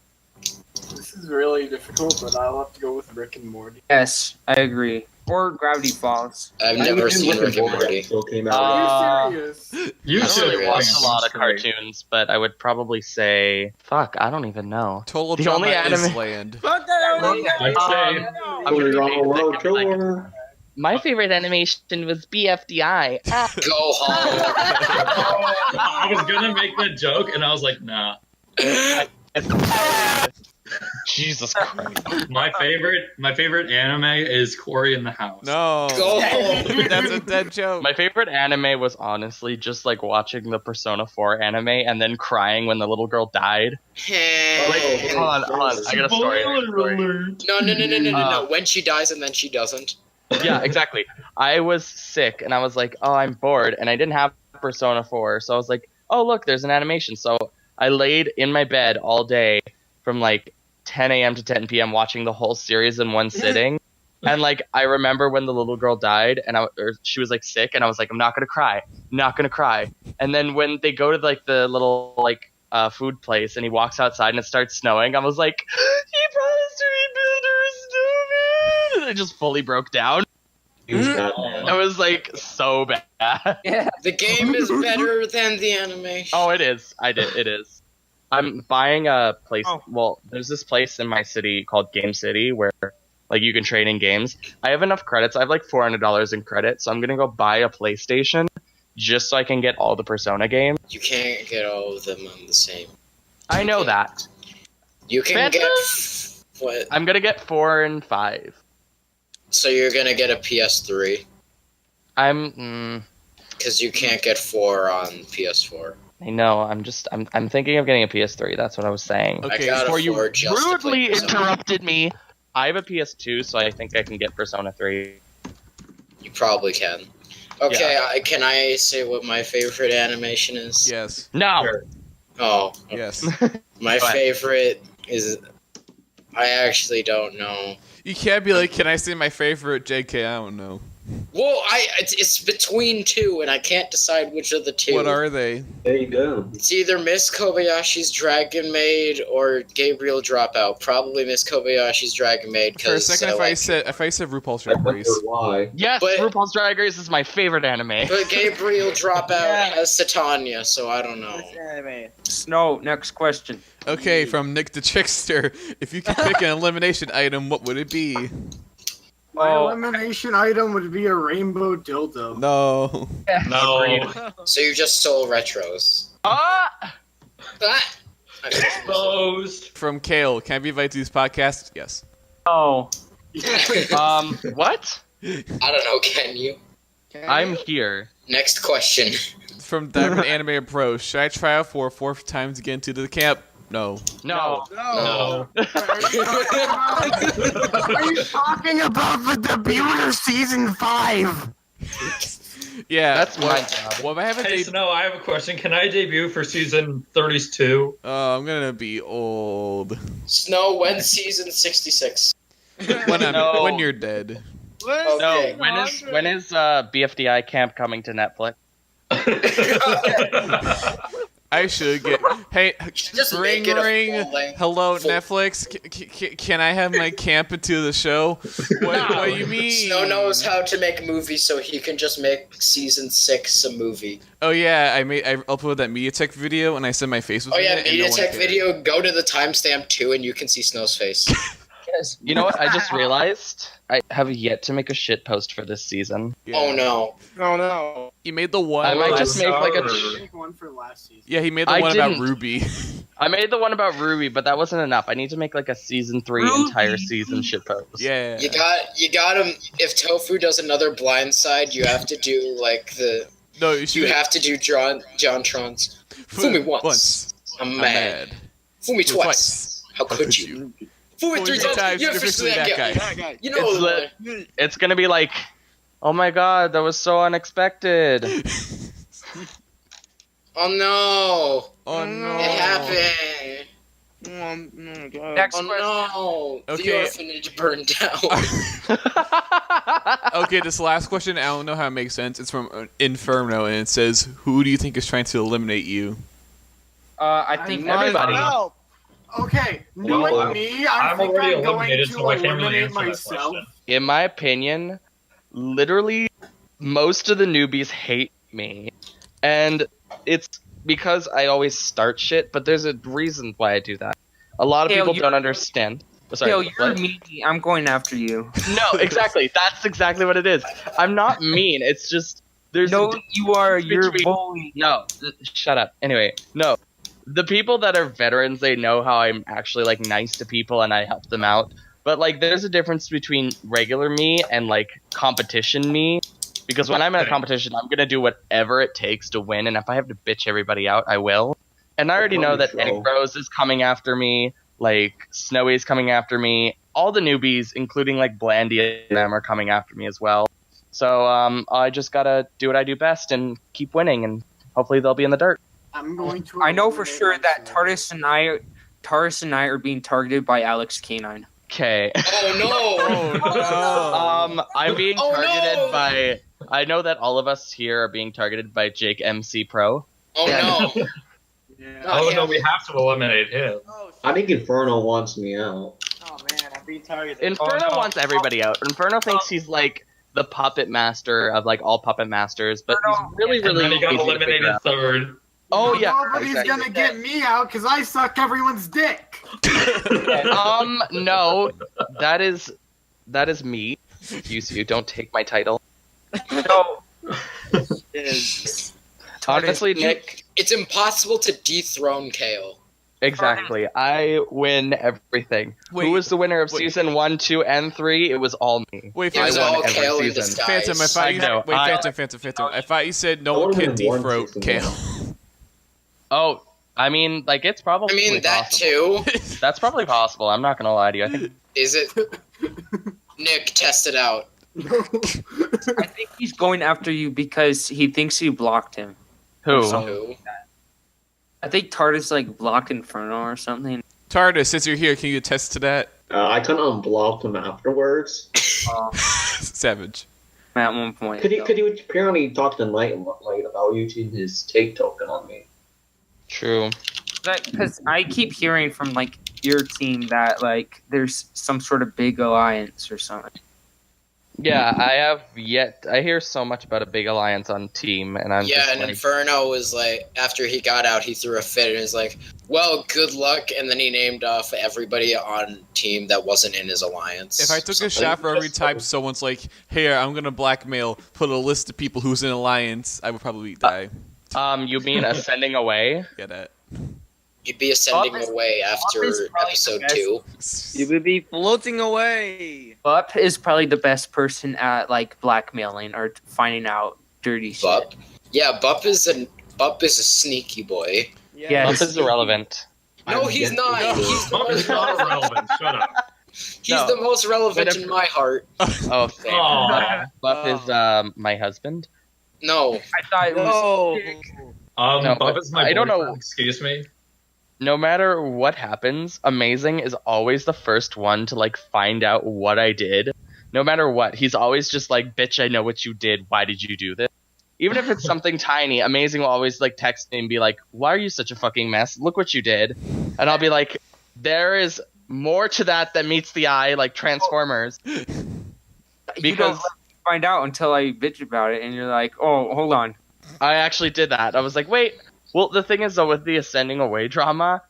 [SPEAKER 7] This is really difficult, but I'll have to go with Rick and Morty.
[SPEAKER 2] Yes, I agree. Or Gravity Falls.
[SPEAKER 3] I've never seen Rick and Morty.
[SPEAKER 5] Still came out.
[SPEAKER 7] Are you serious?
[SPEAKER 6] You
[SPEAKER 4] I don't
[SPEAKER 6] should
[SPEAKER 4] really watch
[SPEAKER 3] serious.
[SPEAKER 4] a lot of cartoons, but I would probably say, fuck, I don't even know.
[SPEAKER 1] Total
[SPEAKER 4] The
[SPEAKER 1] Drama
[SPEAKER 4] only anime-
[SPEAKER 1] Island.
[SPEAKER 8] Fuck that!
[SPEAKER 6] I'd say
[SPEAKER 4] I'm
[SPEAKER 5] Totally
[SPEAKER 4] gonna
[SPEAKER 5] wrong
[SPEAKER 4] be
[SPEAKER 5] world
[SPEAKER 4] basic and be like,
[SPEAKER 5] tour.
[SPEAKER 4] my favorite animation was BFDI.
[SPEAKER 3] Go home.
[SPEAKER 6] I was gonna make that joke, and I was like, nah.
[SPEAKER 4] Jesus Christ.
[SPEAKER 6] My favorite anime is Cory in the House.
[SPEAKER 1] No.
[SPEAKER 3] Go home.
[SPEAKER 1] That's a dead joke.
[SPEAKER 4] My favorite anime was honestly just like watching the Persona 4 anime and then crying when the little girl died. Hold on, I got a story.
[SPEAKER 3] No. When she dies and then she doesn't.
[SPEAKER 4] Yeah, exactly. I was sick and I was like, oh, I'm bored, and I didn't have Persona 4, so I was like, oh, look, there's an animation. So I laid in my bed all day from like 10 a.m. to 10 p.m. watching the whole series in one sitting. And like I remember when the little girl died and she was like sick, and I was like, I'm not gonna cry. And then when they go to like the little like food place and he walks outside and it starts snowing, I was like, he promised to rebuild her a snowman. And I just fully broke down. I was like so bad.
[SPEAKER 2] Yeah.
[SPEAKER 3] The game is better than the animation.
[SPEAKER 4] Oh, it is. It is. I'm buying a place.
[SPEAKER 8] Oh.
[SPEAKER 4] Well, there's this place in my city called Game City where like you can trade in games. I have enough credits. I have like $400 in credit, so I'm gonna go buy a PlayStation just so I can get all the Persona games.
[SPEAKER 3] You can't get all of them on the same.
[SPEAKER 4] I know that.
[SPEAKER 3] You can
[SPEAKER 4] Phantom?
[SPEAKER 3] get what?
[SPEAKER 4] I'm gonna get 4 and 5.
[SPEAKER 3] So you're gonna get a PS3
[SPEAKER 4] I'm
[SPEAKER 3] because you can't get 4 on PS4.
[SPEAKER 4] I know. I'm thinking of getting a PS3. That's what I was saying.
[SPEAKER 1] Okay,
[SPEAKER 3] I got
[SPEAKER 4] Before
[SPEAKER 3] a
[SPEAKER 4] you
[SPEAKER 3] 4 just to play
[SPEAKER 4] rudely
[SPEAKER 3] Persona.
[SPEAKER 4] interrupted me. I have a PS2, so I think I can get Persona 3.
[SPEAKER 3] You probably can. Okay, can I say what my favorite animation is?
[SPEAKER 1] Yes.
[SPEAKER 4] No.
[SPEAKER 6] Sure.
[SPEAKER 3] Oh,
[SPEAKER 1] Yes.
[SPEAKER 3] my
[SPEAKER 4] Go ahead.
[SPEAKER 3] favorite is. I actually don't know.
[SPEAKER 1] You can't be like, can I say my favorite JK? I don't know.
[SPEAKER 3] Well, it's between 2, and I can't decide which of the 2.
[SPEAKER 1] What are they?
[SPEAKER 5] There you go.
[SPEAKER 3] It's either Miss Kobayashi's Dragon Maid or Gabriel Dropout. Probably Miss Kobayashi's Dragon Maid.
[SPEAKER 1] For a second, if I said RuPaul's Drag Race.
[SPEAKER 5] Why?
[SPEAKER 4] Yes,
[SPEAKER 3] But-
[SPEAKER 4] RuPaul's Drag Race is my favorite anime.
[SPEAKER 3] But Gabriel Dropout
[SPEAKER 8] Yeah.
[SPEAKER 3] has Satania, so I don't know.
[SPEAKER 8] This anime.
[SPEAKER 2] Snow, next question.
[SPEAKER 1] Okay, from Nick the Trickster. If you could pick an elimination item, what would it be?
[SPEAKER 7] My
[SPEAKER 2] Oh.
[SPEAKER 7] elimination item would be a rainbow dildo.
[SPEAKER 1] No.
[SPEAKER 6] No.
[SPEAKER 3] So you just stole retros.
[SPEAKER 4] Ah!
[SPEAKER 3] Ah!
[SPEAKER 6] Exposed.
[SPEAKER 1] From Kale. Can I be invited to this podcast? Yes.
[SPEAKER 2] Oh.
[SPEAKER 4] What?
[SPEAKER 3] I don't know, can you?
[SPEAKER 4] I'm here.
[SPEAKER 3] Next question.
[SPEAKER 1] From Diamond Anime Pro. Should I try out for a 4th time to get into the camp? No.
[SPEAKER 4] No.
[SPEAKER 3] No.
[SPEAKER 7] Are you talking about the debut of season 5?
[SPEAKER 1] Yeah.
[SPEAKER 4] That's my job.
[SPEAKER 1] Well, if I haven't
[SPEAKER 6] Hey, Snow, I have a question. Can I debut for season 32?
[SPEAKER 1] I'm gonna be old.
[SPEAKER 3] Snow, when season 66?
[SPEAKER 1] When you're dead.
[SPEAKER 3] Okay.
[SPEAKER 4] No, when is BFDI camp coming to Netflix?
[SPEAKER 1] I should get. Hey,
[SPEAKER 3] Just
[SPEAKER 1] ring
[SPEAKER 3] make it a
[SPEAKER 1] ring.
[SPEAKER 3] full-length-
[SPEAKER 1] Hello,
[SPEAKER 3] full-
[SPEAKER 1] Netflix. Can I have my camp into the show? What do you mean?
[SPEAKER 3] Snow knows how to make movies, so he can just make season 6 a movie.
[SPEAKER 1] Oh yeah, I uploaded that MediaTek video and I said my face was
[SPEAKER 3] Oh
[SPEAKER 1] in
[SPEAKER 3] yeah,
[SPEAKER 1] it. And no one
[SPEAKER 3] MediaTek
[SPEAKER 1] cared.
[SPEAKER 3] video. Go to the timestamp 2, and you can see Snow's face.
[SPEAKER 2] Yes.
[SPEAKER 4] You know what? I just realized I have yet to make a shit post for this season.
[SPEAKER 1] Yeah.
[SPEAKER 3] Oh no.
[SPEAKER 8] Oh no.
[SPEAKER 1] You made the one.
[SPEAKER 4] I might
[SPEAKER 1] about-
[SPEAKER 4] just make like a.
[SPEAKER 7] Make one for last season.
[SPEAKER 1] Yeah, he made the
[SPEAKER 4] I
[SPEAKER 1] one about
[SPEAKER 4] didn't.
[SPEAKER 1] Ruby.
[SPEAKER 4] I made the one about Ruby, but that wasn't enough. I need to make like a season 3
[SPEAKER 2] Ruby.
[SPEAKER 4] entire season shit post.
[SPEAKER 1] Yeah.
[SPEAKER 3] You got him. If Tofu does another blind side, you have to do like the.
[SPEAKER 1] No,
[SPEAKER 3] You have to do John Tron's. Fool me once. I'm mad. Fool me twice. How could you? Fool me 3 times. You're officially that guy.
[SPEAKER 8] That guy.
[SPEAKER 3] You know.
[SPEAKER 4] It's gonna be like, oh my god, that was so unexpected.
[SPEAKER 3] Oh no.
[SPEAKER 1] Oh no.
[SPEAKER 3] It happened.
[SPEAKER 8] Oh god.
[SPEAKER 2] Next
[SPEAKER 3] Oh no.
[SPEAKER 1] Okay.
[SPEAKER 3] The orphanage burned down.
[SPEAKER 1] Okay, this last question, I don't know how it makes sense. It's from Inferno, and it says, "Who do you think is trying to eliminate you?"
[SPEAKER 2] I think
[SPEAKER 4] Everybody.
[SPEAKER 8] Help.
[SPEAKER 7] Okay,
[SPEAKER 5] Well,
[SPEAKER 7] knowing me, I
[SPEAKER 6] I'm
[SPEAKER 7] think
[SPEAKER 6] already
[SPEAKER 7] I'm going
[SPEAKER 6] eliminated,
[SPEAKER 7] to
[SPEAKER 6] so I can't really
[SPEAKER 7] eliminate
[SPEAKER 6] answer that
[SPEAKER 7] myself.
[SPEAKER 6] question.
[SPEAKER 4] In my opinion, literally, most of the newbies hate me. And it's because I always start shit, but there's a reason why I do that. A lot of
[SPEAKER 2] Kale,
[SPEAKER 4] people
[SPEAKER 2] you're-
[SPEAKER 4] don't understand. Sorry,
[SPEAKER 2] Kale, you're
[SPEAKER 4] what?
[SPEAKER 2] mean. I'm going after you.
[SPEAKER 4] No, exactly. That's exactly what it is. I'm not mean. It's just there's
[SPEAKER 2] No, you are. You're
[SPEAKER 4] between-
[SPEAKER 2] bullying.
[SPEAKER 4] no. Shut up. Anyway, no. The people that are veterans, they know how I'm actually like nice to people and I help them out. But like, there's a difference between regular me and like competition me. Because when I'm in a competition, I'm gonna do whatever it takes to win, and if I have to bitch everybody out, I will. And I already know that Egg Rose is coming after me, like Snowy's coming after me. All the newbies, including like Blandy and them, are coming after me as well. So I just gotta do what I do best and keep winning, and hopefully they'll be in the dirt.
[SPEAKER 7] I'm going to.
[SPEAKER 2] I know for
[SPEAKER 7] eliminate
[SPEAKER 2] sure that
[SPEAKER 7] myself.
[SPEAKER 2] Tardis and I are being targeted by Alex K9.
[SPEAKER 4] Okay.
[SPEAKER 3] Oh no.
[SPEAKER 4] I'm being
[SPEAKER 3] Oh,
[SPEAKER 4] targeted
[SPEAKER 3] no!
[SPEAKER 4] by. I know that all of us here are being targeted by Jake MC Pro.
[SPEAKER 3] Oh no.
[SPEAKER 7] Yeah.
[SPEAKER 3] No.
[SPEAKER 6] Oh no, we have to eliminate him.
[SPEAKER 8] Oh, shit.
[SPEAKER 5] I think Inferno wants me out.
[SPEAKER 8] Oh man, I'm being targeted.
[SPEAKER 4] Inferno
[SPEAKER 2] no.
[SPEAKER 4] wants everybody out. Inferno thinks he's like the puppet master of like all puppet masters, but he's really,
[SPEAKER 6] And
[SPEAKER 4] really
[SPEAKER 6] then he got
[SPEAKER 4] easy to figure
[SPEAKER 6] eliminated
[SPEAKER 4] out.
[SPEAKER 6] third.
[SPEAKER 4] Oh yeah.
[SPEAKER 7] Nobody's
[SPEAKER 4] exactly.
[SPEAKER 7] gonna get me out because I suck everyone's dick.
[SPEAKER 4] No, that is me. Excuse you. Don't take my title.
[SPEAKER 2] No,
[SPEAKER 8] Is
[SPEAKER 4] Honestly, Nick.
[SPEAKER 3] It's impossible to dethrone Kale.
[SPEAKER 4] Exactly. I win everything.
[SPEAKER 1] Wait,
[SPEAKER 4] Who was the winner of
[SPEAKER 1] wait.
[SPEAKER 4] season 1, 2, and 3? It was all me.
[SPEAKER 1] Wait,
[SPEAKER 3] It was
[SPEAKER 1] Phantom.
[SPEAKER 3] all
[SPEAKER 4] every
[SPEAKER 3] Kale in
[SPEAKER 4] season.
[SPEAKER 3] disguise.
[SPEAKER 1] Phantom, I thought you
[SPEAKER 4] I know.
[SPEAKER 1] wait,
[SPEAKER 4] I-
[SPEAKER 1] Phantom. I thought you said no
[SPEAKER 5] I
[SPEAKER 1] one
[SPEAKER 5] would've
[SPEAKER 1] can
[SPEAKER 5] been one
[SPEAKER 1] defroat
[SPEAKER 5] season
[SPEAKER 1] Kale.
[SPEAKER 4] Oh, I mean, like it's
[SPEAKER 3] I
[SPEAKER 4] probably.
[SPEAKER 3] mean, that
[SPEAKER 4] possible.
[SPEAKER 3] too.
[SPEAKER 4] That's probably possible. I'm not gonna lie to you. I think.
[SPEAKER 3] Is it? Nick, test it out.
[SPEAKER 2] I think he's going after you because he thinks you blocked him.
[SPEAKER 4] Who?
[SPEAKER 3] Who?
[SPEAKER 2] I think Tardis like blocked Inferno or something.
[SPEAKER 1] Tardis, since you're here, can you attest to that?
[SPEAKER 5] I couldn't unblock him afterwards.
[SPEAKER 1] Savage.
[SPEAKER 2] At one point.
[SPEAKER 5] Could
[SPEAKER 2] though.
[SPEAKER 5] you apparently talk to Light about using his take token on me?
[SPEAKER 4] True.
[SPEAKER 2] Because I keep hearing from like your team that like there's some sort of big alliance or something.
[SPEAKER 4] Yeah, I have yet. I hear so much about a big alliance on team, and I'm
[SPEAKER 3] Yeah,
[SPEAKER 4] just
[SPEAKER 3] and
[SPEAKER 4] like,
[SPEAKER 3] Inferno was like, after he got out, he threw a fit and was like, well, good luck. And then he named off everybody on team that wasn't in his alliance.
[SPEAKER 1] If I took a shot for every time someone's like, "Here, I'm gonna blackmail," put a list of people who's in alliance, I would probably die.
[SPEAKER 4] you mean ascending away?
[SPEAKER 1] Get that?
[SPEAKER 3] You'd be ascending
[SPEAKER 2] Bob is-
[SPEAKER 3] away
[SPEAKER 2] Bob
[SPEAKER 3] after
[SPEAKER 2] is probably
[SPEAKER 3] episode
[SPEAKER 2] the best.
[SPEAKER 3] 2.
[SPEAKER 8] you would be floating away.
[SPEAKER 2] Bup is probably the best person at like blackmailing or finding out dirty shit.
[SPEAKER 3] Bup? Yeah, Bup is a sneaky boy.
[SPEAKER 2] Yeah.
[SPEAKER 4] Buff is irrelevant.
[SPEAKER 3] No,
[SPEAKER 5] I'm
[SPEAKER 3] he's
[SPEAKER 5] yet
[SPEAKER 3] not.
[SPEAKER 5] to-
[SPEAKER 3] He's the
[SPEAKER 6] Buff is
[SPEAKER 3] most
[SPEAKER 6] not
[SPEAKER 3] relevant.
[SPEAKER 6] relevant. Shut up.
[SPEAKER 3] He's
[SPEAKER 4] No.
[SPEAKER 3] the most relevant
[SPEAKER 4] But if-
[SPEAKER 3] in my heart.
[SPEAKER 4] Oh,
[SPEAKER 6] Aw.
[SPEAKER 4] Buff is my husband.
[SPEAKER 3] No.
[SPEAKER 2] I thought it was.
[SPEAKER 8] No.
[SPEAKER 4] No,
[SPEAKER 6] Buff is my
[SPEAKER 4] I don't know.
[SPEAKER 6] boyfriend, excuse me.
[SPEAKER 4] No matter what happens, Amazing is always the first one to like find out what I did. No matter what, he's always just like, "Bitch, I know what you did. Why did you do this?" even if it's something tiny, Amazing will always like text me and be like, "Why are you such a fucking mess? Look what you did." And I'll be like, "There is more to that than meets the eye, like Transformers."
[SPEAKER 2] You
[SPEAKER 4] Because
[SPEAKER 2] don't find out until I bitch about it, and you're like, "Oh, hold on."
[SPEAKER 4] I actually did that. I was like, "Wait." Well, the thing is though, with the Ascending Away drama,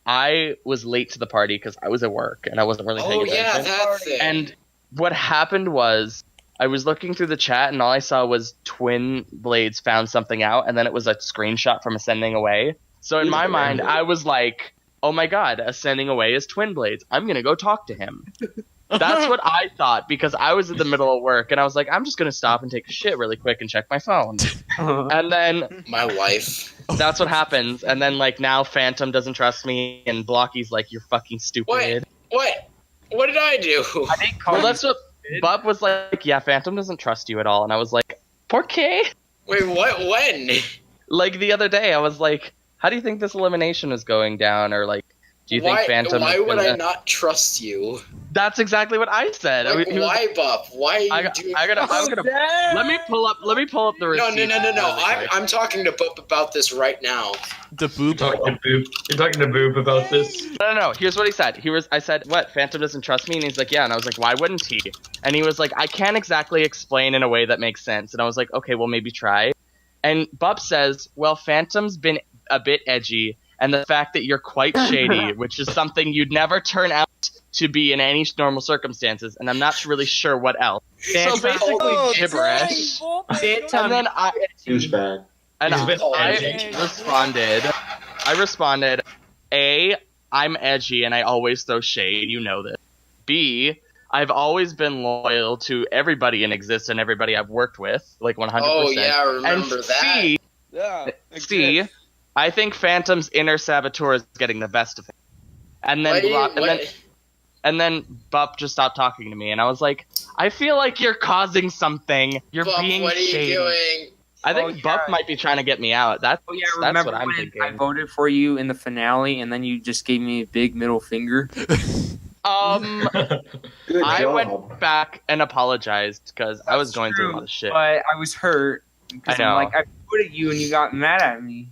[SPEAKER 4] I was late to the party because I was at work and I wasn't really paying attention.
[SPEAKER 3] Oh, yeah, that thing.
[SPEAKER 4] And what happened was, I was looking through the chat and all I saw was Twin Blades found something out, and then it was a screenshot from Ascending Away. So in my mind, I was like, oh my god, Ascending Away is Twin Blades. I'm going to go talk to him. That's what I thought, because I was in the middle of work and I was like, I'm just going to stop and take a shit really quick and check my phone. And then
[SPEAKER 3] My wife.
[SPEAKER 4] that's what happens. And then like now Phantom doesn't trust me and Blocky's like, you're fucking stupid.
[SPEAKER 3] What? What did I do?
[SPEAKER 2] I didn't call
[SPEAKER 4] Well,
[SPEAKER 2] you
[SPEAKER 4] that's what Bub was like, yeah, Phantom doesn't trust you at all. And I was like, por qué?
[SPEAKER 3] Wait, what? When?
[SPEAKER 4] Like the other day, I was like, how do you think this elimination is going down? Or like, do you think Phantom
[SPEAKER 3] Why
[SPEAKER 4] is
[SPEAKER 3] would
[SPEAKER 4] gonna...
[SPEAKER 3] I not trust you?
[SPEAKER 4] That's exactly what I said.
[SPEAKER 3] Like,
[SPEAKER 4] He was-
[SPEAKER 3] why, Bup? Why are you doing?
[SPEAKER 4] I'm gonna let me pull up the receipt.
[SPEAKER 3] No. I'm talking to Bup about this right now.
[SPEAKER 1] The boob.
[SPEAKER 6] You're talking to Boob about this.
[SPEAKER 4] No. Here's what he said. I said, what? Phantom doesn't trust me? And he's like, yeah. And I was like, why wouldn't he? And he was like, I can't exactly explain in a way that makes sense. And I was like, okay, well, maybe try. And Bub says, well, Phantom's been a bit edgy. And the fact that you're quite shady, which is something you'd never turn out to be in any normal circumstances. And I'm not really sure what else. So basically gibberish. And then
[SPEAKER 5] Douchebag.
[SPEAKER 4] And
[SPEAKER 6] He's been
[SPEAKER 4] I responded, A, I'm edgy and I always throw shade, you know this. B, I've always been loyal to everybody in existence and everybody I've worked with, like 100%.
[SPEAKER 3] Oh yeah, I remember
[SPEAKER 4] and
[SPEAKER 3] that.
[SPEAKER 4] C, I think Phantom's inner saboteur is getting the best of him. And then and then Bup just stopped talking to me, and I was like, I feel like you're causing something. You're
[SPEAKER 3] Bup,
[SPEAKER 4] being
[SPEAKER 3] what are
[SPEAKER 4] shady.
[SPEAKER 3] you doing?
[SPEAKER 4] I think Bup might be trying to get me out. That's
[SPEAKER 2] Remember
[SPEAKER 4] what I'm
[SPEAKER 2] when
[SPEAKER 4] thinking.
[SPEAKER 2] I voted for you in the finale, and then you just gave me a big middle finger?
[SPEAKER 5] Good
[SPEAKER 4] I
[SPEAKER 5] job.
[SPEAKER 4] went back and apologized because I was going through a lot of shit.
[SPEAKER 2] But I was hurt because
[SPEAKER 4] I know.
[SPEAKER 2] I'm like, I voted you, and you got mad at me.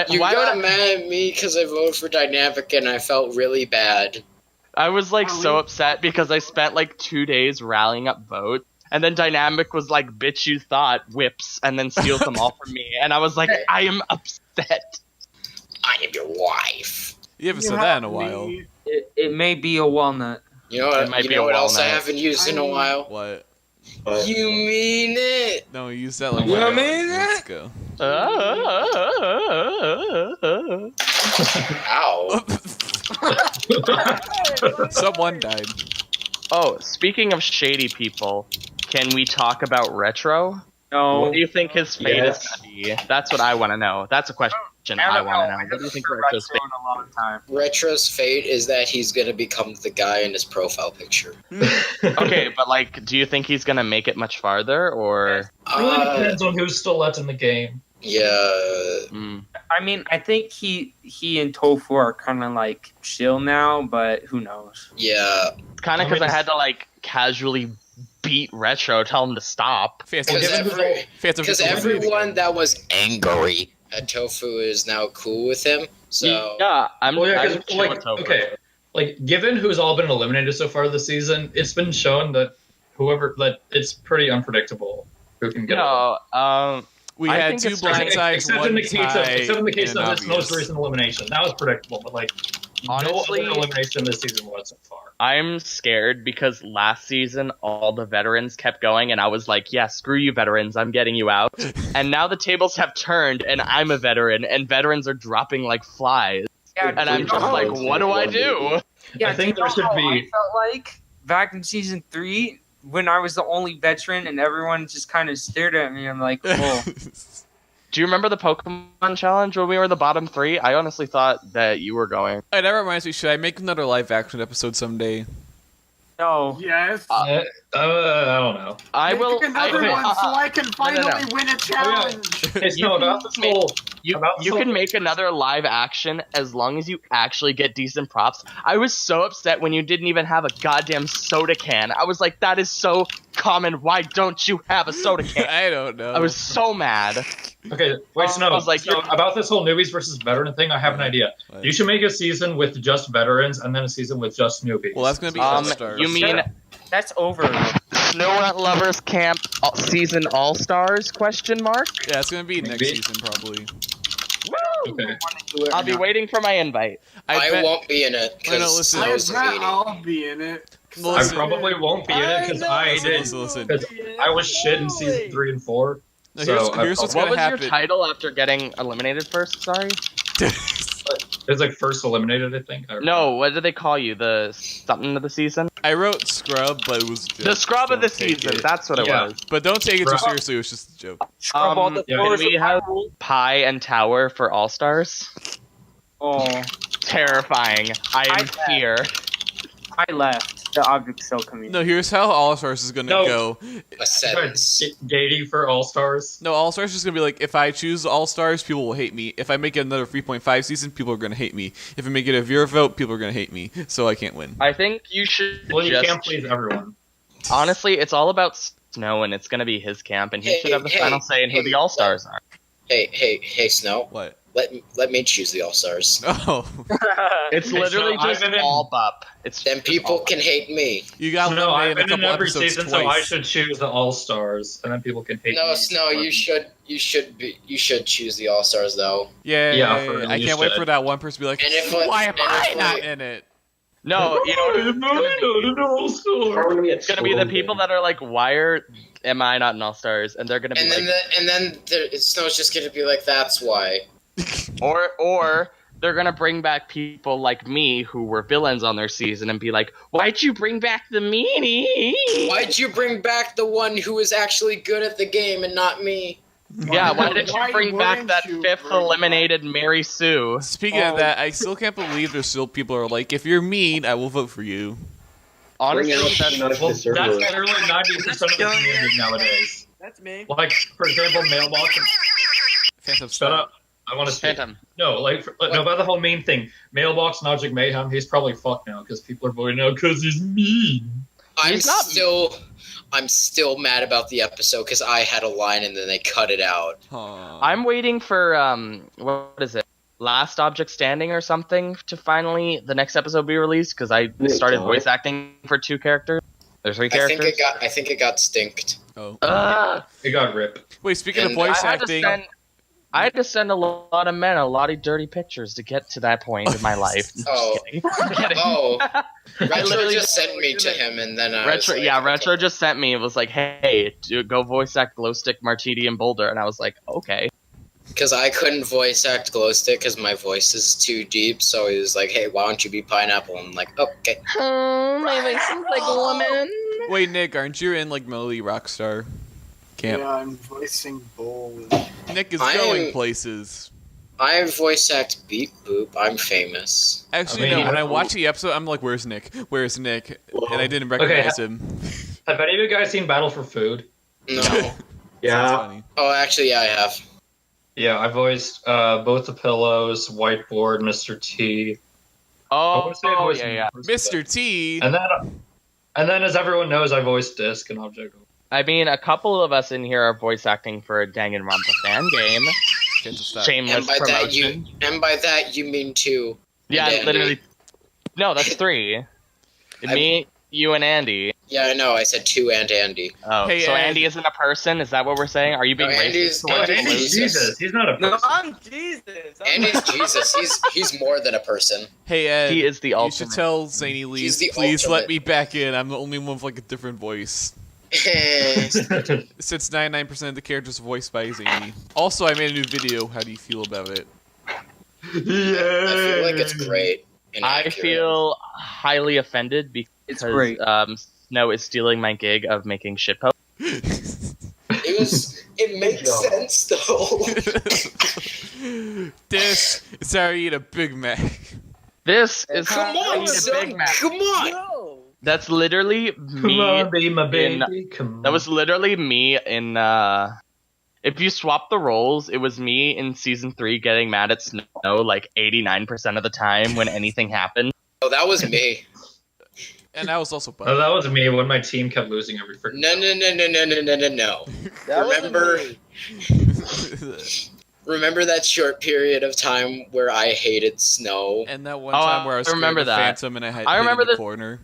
[SPEAKER 3] You got mad at me because I voted for Dynamic and I felt really bad.
[SPEAKER 4] I was like so upset because I spent like 2 days rallying up votes, and then Dynamic was like, "Bitch, you thought," whips, and then steals them all from me, and I was like, I am upset.
[SPEAKER 3] I am your wife.
[SPEAKER 1] You haven't said that in a while.
[SPEAKER 2] It may be a walnut.
[SPEAKER 3] You know what?
[SPEAKER 4] It might
[SPEAKER 3] You
[SPEAKER 4] be
[SPEAKER 3] know
[SPEAKER 4] a
[SPEAKER 3] what else I
[SPEAKER 4] walnut.
[SPEAKER 3] haven't used in a while?
[SPEAKER 1] What?
[SPEAKER 5] But
[SPEAKER 3] You mean it?
[SPEAKER 1] No, you used that like
[SPEAKER 8] You know
[SPEAKER 1] what?
[SPEAKER 8] what I mean?
[SPEAKER 1] Let's go.
[SPEAKER 3] Ow.
[SPEAKER 1] Someone died.
[SPEAKER 4] Oh, speaking of shady people, can we talk about Retro?
[SPEAKER 2] No.
[SPEAKER 4] What do you think his fate
[SPEAKER 5] Yes.
[SPEAKER 4] is going to be? That's what I want to know. That's a question I want to know. What do you think Retro's fate?
[SPEAKER 2] in a long time.
[SPEAKER 3] Retro's fate is that he's gonna become the guy in his profile picture.
[SPEAKER 4] Okay, but like, do you think he's going to make it much farther, or?
[SPEAKER 6] Really depends on who's still left in the game.
[SPEAKER 3] Yeah.
[SPEAKER 4] Mm.
[SPEAKER 2] I mean, I think he and Tofu are kind of like chill now, but who knows?
[SPEAKER 3] Yeah.
[SPEAKER 4] Kind of because I had to like casually beat Retro, tell him to stop.
[SPEAKER 1] Phantom.
[SPEAKER 3] Because
[SPEAKER 1] Phantom.
[SPEAKER 3] everyone that was angry at Tofu is now cool with him. So
[SPEAKER 4] Yeah, I'm.
[SPEAKER 6] Well, yeah,
[SPEAKER 4] I'm
[SPEAKER 6] 'cause,
[SPEAKER 4] chill
[SPEAKER 6] like,
[SPEAKER 4] with Topher.
[SPEAKER 6] okay, like given who's all been eliminated so far this season, it's been shown that it's pretty unpredictable who can get it.
[SPEAKER 4] No,
[SPEAKER 1] We
[SPEAKER 4] I
[SPEAKER 1] had
[SPEAKER 4] think
[SPEAKER 1] two
[SPEAKER 4] it's-
[SPEAKER 1] blind sides,
[SPEAKER 6] Except
[SPEAKER 1] one
[SPEAKER 6] in the case
[SPEAKER 1] tie,
[SPEAKER 6] of
[SPEAKER 1] and
[SPEAKER 6] this most
[SPEAKER 1] obvious.
[SPEAKER 6] recent elimination, that was predictable. But like,
[SPEAKER 4] Honestly-
[SPEAKER 6] no other elimination this season was so far.
[SPEAKER 4] I'm scared because last season all the veterans kept going, and I was like, "Yeah, screw you, veterans! I'm getting you out." And now the tables have turned, and I'm a veteran, and veterans are dropping like flies,
[SPEAKER 2] Yeah,
[SPEAKER 4] and I'm just like, "What do I do?"
[SPEAKER 6] I think there should be.
[SPEAKER 2] I felt like back in season 3 when I was the only veteran and everyone just kind of stared at me. I'm like, whoa.
[SPEAKER 4] Do you remember the Pokemon challenge when we were the bottom 3? I honestly thought that you were going.
[SPEAKER 1] Hey, that reminds me. Should I make another live action episode someday?
[SPEAKER 2] No.
[SPEAKER 7] Yes.
[SPEAKER 6] I don't know.
[SPEAKER 4] I
[SPEAKER 7] Make
[SPEAKER 4] will.
[SPEAKER 7] another one so I can finally win a
[SPEAKER 6] Oh,
[SPEAKER 7] challenge.
[SPEAKER 6] yeah. Hey, Snow, about this whole...
[SPEAKER 4] You
[SPEAKER 6] about this whole-
[SPEAKER 4] can make another live action as long as you actually get decent props. I was so upset when you didn't even have a goddamn soda can. I was like, that is so common. Why don't you have a soda can?
[SPEAKER 1] I don't know.
[SPEAKER 4] I was so mad.
[SPEAKER 6] Okay, wait, Snow.
[SPEAKER 4] I was like,
[SPEAKER 6] Snow, about this whole newbies versus veteran thing, I have an idea.
[SPEAKER 1] What?
[SPEAKER 6] You should make a season with just veterans and then a season with just newbies.
[SPEAKER 1] Well, that's gonna be All-Stars.
[SPEAKER 4] You mean
[SPEAKER 2] That's over.
[SPEAKER 4] Snow Nut Lovers Camp season All Stars? Question mark.
[SPEAKER 1] Yeah, it's gonna be next
[SPEAKER 6] Maybe.
[SPEAKER 1] season probably.
[SPEAKER 4] Woo!
[SPEAKER 6] Okay.
[SPEAKER 4] I'll be waiting for my invite.
[SPEAKER 3] I
[SPEAKER 1] bet-
[SPEAKER 3] won't be in it
[SPEAKER 1] Wait, no,
[SPEAKER 3] because
[SPEAKER 1] listen.
[SPEAKER 7] I
[SPEAKER 3] Snow's a
[SPEAKER 7] bet
[SPEAKER 3] meanie.
[SPEAKER 7] I'll be in it.
[SPEAKER 1] Well,
[SPEAKER 6] I
[SPEAKER 1] listen.
[SPEAKER 6] probably won't be in it because I did.
[SPEAKER 1] Listen.
[SPEAKER 6] Because I was shit in season 3 and 4.
[SPEAKER 1] No,
[SPEAKER 6] So
[SPEAKER 1] here's what's
[SPEAKER 4] What
[SPEAKER 1] gonna
[SPEAKER 4] was
[SPEAKER 1] happen.
[SPEAKER 4] your title after getting eliminated first? Sorry.
[SPEAKER 6] It was like first eliminated, I think.
[SPEAKER 4] No, what did they call you? The something of the season?
[SPEAKER 1] I wrote scrub, but it was just,
[SPEAKER 4] The scrub of the
[SPEAKER 1] don't take
[SPEAKER 4] season.
[SPEAKER 1] it.
[SPEAKER 4] That's what it
[SPEAKER 6] Yeah.
[SPEAKER 4] was.
[SPEAKER 1] But don't take it too
[SPEAKER 6] Scrub.
[SPEAKER 1] seriously. It was just a joke.
[SPEAKER 8] Scrub all the
[SPEAKER 6] yeah.
[SPEAKER 8] floors
[SPEAKER 4] Can we
[SPEAKER 8] of
[SPEAKER 4] have
[SPEAKER 8] Hyrule.
[SPEAKER 4] Pie and Tower for All Stars?
[SPEAKER 2] Oh,
[SPEAKER 4] Terrifying. I am here.
[SPEAKER 2] I left. The object show community.
[SPEAKER 1] No, here's how All Stars is gonna
[SPEAKER 6] No.
[SPEAKER 1] go.
[SPEAKER 3] A sentence.
[SPEAKER 6] Gating for All Stars.
[SPEAKER 1] No, All Stars is gonna be like, if I choose All Stars, people will hate me. If I make it another 3.5 season, people are gonna hate me. If I make it a viewer vote, people are gonna hate me. So I can't win.
[SPEAKER 4] I think you should
[SPEAKER 6] Well, you
[SPEAKER 4] just...
[SPEAKER 6] can't please everyone.
[SPEAKER 4] Honestly, it's all about Snow, and it's gonna be his camp, and he
[SPEAKER 3] Hey,
[SPEAKER 4] should have the
[SPEAKER 3] hey,
[SPEAKER 4] final say in who
[SPEAKER 3] hey,
[SPEAKER 4] the All Stars are.
[SPEAKER 3] Hey, Snow.
[SPEAKER 1] What?
[SPEAKER 3] Let me choose the All Stars.
[SPEAKER 1] Oh,
[SPEAKER 4] It's
[SPEAKER 6] Okay,
[SPEAKER 4] literally
[SPEAKER 6] so
[SPEAKER 4] just
[SPEAKER 6] I've been in-
[SPEAKER 4] all bup. It's
[SPEAKER 3] Then
[SPEAKER 4] just
[SPEAKER 3] people
[SPEAKER 4] all
[SPEAKER 3] can hate me.
[SPEAKER 1] you got
[SPEAKER 6] No, I've
[SPEAKER 1] eliminated a
[SPEAKER 6] been in
[SPEAKER 1] couple
[SPEAKER 6] every
[SPEAKER 1] episodes
[SPEAKER 6] season,
[SPEAKER 1] twice.
[SPEAKER 6] so I should choose the All Stars, and then people can hate me.
[SPEAKER 3] No, Snow, you should choose the All Stars though.
[SPEAKER 1] Yeah,
[SPEAKER 6] Yeah, for-
[SPEAKER 1] I
[SPEAKER 6] you
[SPEAKER 1] can't wait
[SPEAKER 6] should.
[SPEAKER 1] for that one person to be like,
[SPEAKER 3] And if
[SPEAKER 1] why am
[SPEAKER 3] and
[SPEAKER 1] I
[SPEAKER 3] if
[SPEAKER 1] not
[SPEAKER 3] we-
[SPEAKER 1] in it?
[SPEAKER 4] No, you know, it's gonna be the people that are like, am I not in All Stars? And they're gonna be
[SPEAKER 3] And
[SPEAKER 4] like,
[SPEAKER 3] then Snow's just gonna be like, that's why.
[SPEAKER 4] or they're gonna bring back people like me who were villains on their season and be like, why'd you bring back the meanie?
[SPEAKER 3] Why'd you bring back the one who is actually good at the game and not me?
[SPEAKER 4] Yeah, why didn't you bring back
[SPEAKER 7] wouldn't
[SPEAKER 4] that
[SPEAKER 7] you
[SPEAKER 4] fifth
[SPEAKER 7] bring back-
[SPEAKER 4] eliminated Mary Sue?
[SPEAKER 1] Speaking of that, I still can't believe there's still people who are like, if you're mean, I will vote for you.
[SPEAKER 4] Honestly,
[SPEAKER 5] Bring out
[SPEAKER 4] that's,
[SPEAKER 5] Snow
[SPEAKER 6] Well,
[SPEAKER 5] to server.
[SPEAKER 6] that's literally 90% of the community nowadays.
[SPEAKER 8] That's me.
[SPEAKER 6] Like, for example, Mailbox.
[SPEAKER 1] Phantom
[SPEAKER 6] Shut
[SPEAKER 1] Star.
[SPEAKER 6] up. I want to speak.
[SPEAKER 4] Phantom.
[SPEAKER 6] No, no, about the whole mean thing. Mailbox and Object Mayhem, he's probably fucked now because people are voting out because he's mean.
[SPEAKER 4] He's not-
[SPEAKER 3] I'm still mad about the episode because I had a line and then they cut it out.
[SPEAKER 4] I'm waiting for what is it? Last Object Standing or something to finally the next episode be released because I started voice acting for 2 characters. There's 3 characters.
[SPEAKER 3] I think it got stinked.
[SPEAKER 1] Oh.
[SPEAKER 6] It got ripped.
[SPEAKER 1] Wait, speaking of
[SPEAKER 3] And
[SPEAKER 1] voice
[SPEAKER 4] I had to
[SPEAKER 1] acting,
[SPEAKER 4] send- I had to send a lot of men a lot of dirty pictures to get to that point in my life.
[SPEAKER 3] Oh.
[SPEAKER 4] Just kidding. I'm kidding.
[SPEAKER 3] Oh, Retro
[SPEAKER 4] literally-
[SPEAKER 3] just sent me to him and then I was
[SPEAKER 4] Retro,
[SPEAKER 3] like,
[SPEAKER 4] yeah, Retro just sent me. It was like, hey, go voice act Glowstick, Martini, and Boulder, and I was like, okay.
[SPEAKER 3] Because I couldn't voice act Glowstick because my voice is too deep. So he was like, "Hey, why don't you be Pineapple?" And I'm like, "Okay."
[SPEAKER 4] My voice is like a woman.
[SPEAKER 1] wait, Nick, aren't you in like Melody Rockstar camp?
[SPEAKER 7] Yeah, I'm voicing Bull.
[SPEAKER 1] Nick is
[SPEAKER 3] I
[SPEAKER 1] going
[SPEAKER 3] am-
[SPEAKER 1] places.
[SPEAKER 3] I voice act Beep Boop. I'm famous.
[SPEAKER 1] Actually,
[SPEAKER 6] I mean,
[SPEAKER 1] no. When I watch the episode, I'm like, "Where's Nick? Where's Nick?" And I didn't recognize him.
[SPEAKER 6] Have any of you guys seen Battle for Food?
[SPEAKER 3] No.
[SPEAKER 1] Sounds
[SPEAKER 5] Yeah.
[SPEAKER 1] funny.
[SPEAKER 3] Oh, actually, yeah, I have.
[SPEAKER 6] Yeah, I voiced both the Pillows, Whiteboard, Mr. T. I
[SPEAKER 4] Oh,
[SPEAKER 6] wanna say I voiced
[SPEAKER 4] yeah.
[SPEAKER 1] Mr. T.
[SPEAKER 6] And then, as everyone knows, I voiced Disc and Object.
[SPEAKER 4] I mean, a couple of us in here are voice acting for a Danganronpa fan game.
[SPEAKER 1] Can't stop.
[SPEAKER 4] Shameless promotion.
[SPEAKER 3] By that you mean 2.
[SPEAKER 4] Yeah,
[SPEAKER 3] and Andy.
[SPEAKER 4] literally. No, that's 3. Me, you, and Andy.
[SPEAKER 3] Yeah, I know. I said 2 and Andy.
[SPEAKER 4] Oh,
[SPEAKER 1] Hey,
[SPEAKER 4] so
[SPEAKER 1] Ed.
[SPEAKER 4] Andy isn't a person? Is that what we're saying? Are you being
[SPEAKER 3] No, Andy's-
[SPEAKER 4] racist? towards
[SPEAKER 3] Andy's
[SPEAKER 4] Baloo?
[SPEAKER 3] Jesus.
[SPEAKER 6] Jesus, he's not a
[SPEAKER 8] No,
[SPEAKER 6] person.
[SPEAKER 8] I'm Jesus.
[SPEAKER 3] Andy's Jesus. He's more than a person.
[SPEAKER 1] Hey Ed,
[SPEAKER 4] He is the
[SPEAKER 1] you
[SPEAKER 4] ultimate.
[SPEAKER 1] should tell Zany Lee,
[SPEAKER 3] He's the
[SPEAKER 1] please let
[SPEAKER 3] ultimate.
[SPEAKER 1] me back in. I'm the only one with like a different voice. Since 99% of the characters are voiced by Zany. Also, I made a new video. How do you feel about it?
[SPEAKER 3] I feel like it's great. and
[SPEAKER 4] I
[SPEAKER 3] accurate.
[SPEAKER 4] feel highly offended because
[SPEAKER 2] great.
[SPEAKER 4] Snow is stealing my gig of making shitpost.
[SPEAKER 3] It makes sense though.
[SPEAKER 1] This is how you eat a Big Mac.
[SPEAKER 4] This is
[SPEAKER 3] Come
[SPEAKER 4] how I
[SPEAKER 3] on,
[SPEAKER 4] eat a
[SPEAKER 3] son.
[SPEAKER 4] Big Mac.
[SPEAKER 3] Come on.
[SPEAKER 8] No.
[SPEAKER 4] That's literally me.
[SPEAKER 6] Come on, be my
[SPEAKER 4] in-
[SPEAKER 6] baby. Come on.
[SPEAKER 4] That was literally me in. If you swap the roles, it was me in season 3 getting mad at Snow like 89% of the time when anything happened.
[SPEAKER 3] Oh, that was me.
[SPEAKER 1] And that was also
[SPEAKER 6] Oh,
[SPEAKER 1] Buck.
[SPEAKER 6] that was me when my team kept losing every freaking.
[SPEAKER 3] No.
[SPEAKER 8] That
[SPEAKER 3] Remember-
[SPEAKER 8] wasn't me.
[SPEAKER 3] Remember that short period of time where I hated Snow?
[SPEAKER 1] And that one time where I was
[SPEAKER 4] I
[SPEAKER 1] scared
[SPEAKER 4] remember
[SPEAKER 1] of
[SPEAKER 4] that.
[SPEAKER 1] Phantom and I
[SPEAKER 4] I remember
[SPEAKER 1] hid in the
[SPEAKER 4] the-
[SPEAKER 1] corner.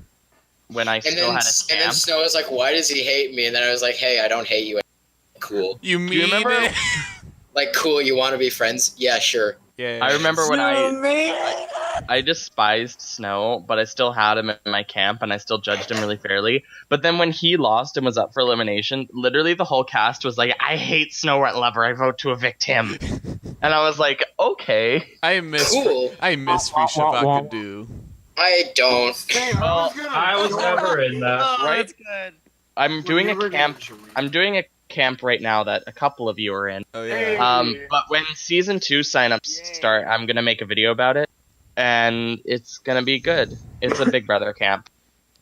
[SPEAKER 4] When I
[SPEAKER 3] And
[SPEAKER 4] still
[SPEAKER 3] then,
[SPEAKER 4] had a
[SPEAKER 3] and then
[SPEAKER 4] camp.
[SPEAKER 3] Snow was like, "Why does he hate me?" And then I was like, "Hey, I don't hate you." Cool.
[SPEAKER 1] You mean
[SPEAKER 4] remember-
[SPEAKER 1] it?
[SPEAKER 3] Like, cool. You want to be friends? Yeah, sure.
[SPEAKER 1] Yeah.
[SPEAKER 4] I remember when
[SPEAKER 8] Man.
[SPEAKER 4] I despised Snow, but I still had him in my camp, and I still judged him really fairly. But then when he lost and was up for elimination, literally the whole cast was like, "I hate Snow Rat Lover. I vote to evict him." And I was like, "Okay."
[SPEAKER 1] I miss
[SPEAKER 3] Cool.
[SPEAKER 1] Free Shavakadu.
[SPEAKER 3] I don't.
[SPEAKER 7] Same,
[SPEAKER 4] Well,
[SPEAKER 6] I was never in that.
[SPEAKER 8] Oh,
[SPEAKER 4] Right?
[SPEAKER 8] that's good.
[SPEAKER 4] I'm doing
[SPEAKER 7] Never
[SPEAKER 4] a camp.
[SPEAKER 7] gonna join.
[SPEAKER 4] I'm doing a camp right now that a couple of you are in.
[SPEAKER 1] Oh
[SPEAKER 7] Hey.
[SPEAKER 1] yeah.
[SPEAKER 4] But when season 2 signups
[SPEAKER 8] Yay.
[SPEAKER 4] start, I'm gonna make a video about it, and it's gonna be good. It's a Big Brother camp.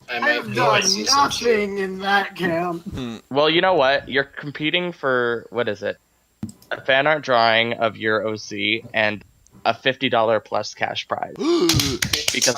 [SPEAKER 3] I
[SPEAKER 7] I
[SPEAKER 3] might
[SPEAKER 7] have
[SPEAKER 3] be
[SPEAKER 7] done
[SPEAKER 3] in season 2.
[SPEAKER 7] nothing in that camp.
[SPEAKER 4] Well, you know what? You're competing for what is it? A fan art drawing of your OC and a $50 plus cash prize. Because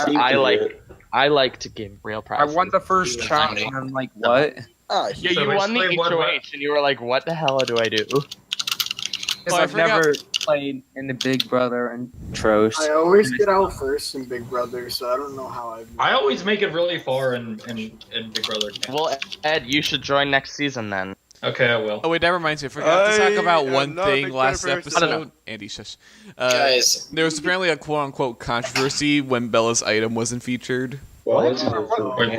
[SPEAKER 4] I like to give real
[SPEAKER 2] I
[SPEAKER 4] prizes.
[SPEAKER 2] won the first challenge, and I'm like, what?
[SPEAKER 8] Oh,
[SPEAKER 4] Yeah,
[SPEAKER 6] So
[SPEAKER 4] you won the
[SPEAKER 6] basically, what-
[SPEAKER 4] HOH, and you were like, "What the hell do I do?"
[SPEAKER 2] Because
[SPEAKER 1] Oh, I
[SPEAKER 2] I've
[SPEAKER 1] forgot.
[SPEAKER 2] never played in the Big Brother and Tros.
[SPEAKER 7] I always get out first in Big Brother, so I don't know how I've.
[SPEAKER 6] I always make it really far in Big Brother. Camp.
[SPEAKER 4] Well, Ed, you should join next season then.
[SPEAKER 6] Okay, I will.
[SPEAKER 1] Oh wait, that reminds me. I forgot to talk about
[SPEAKER 8] I
[SPEAKER 1] one
[SPEAKER 8] am not a
[SPEAKER 1] thing
[SPEAKER 8] big
[SPEAKER 1] last
[SPEAKER 8] fan person.
[SPEAKER 4] I don't
[SPEAKER 1] episode. Andy, shush.
[SPEAKER 3] Guys,
[SPEAKER 1] There was apparently a quote-unquote controversy when Bella's item wasn't featured.
[SPEAKER 6] Wait,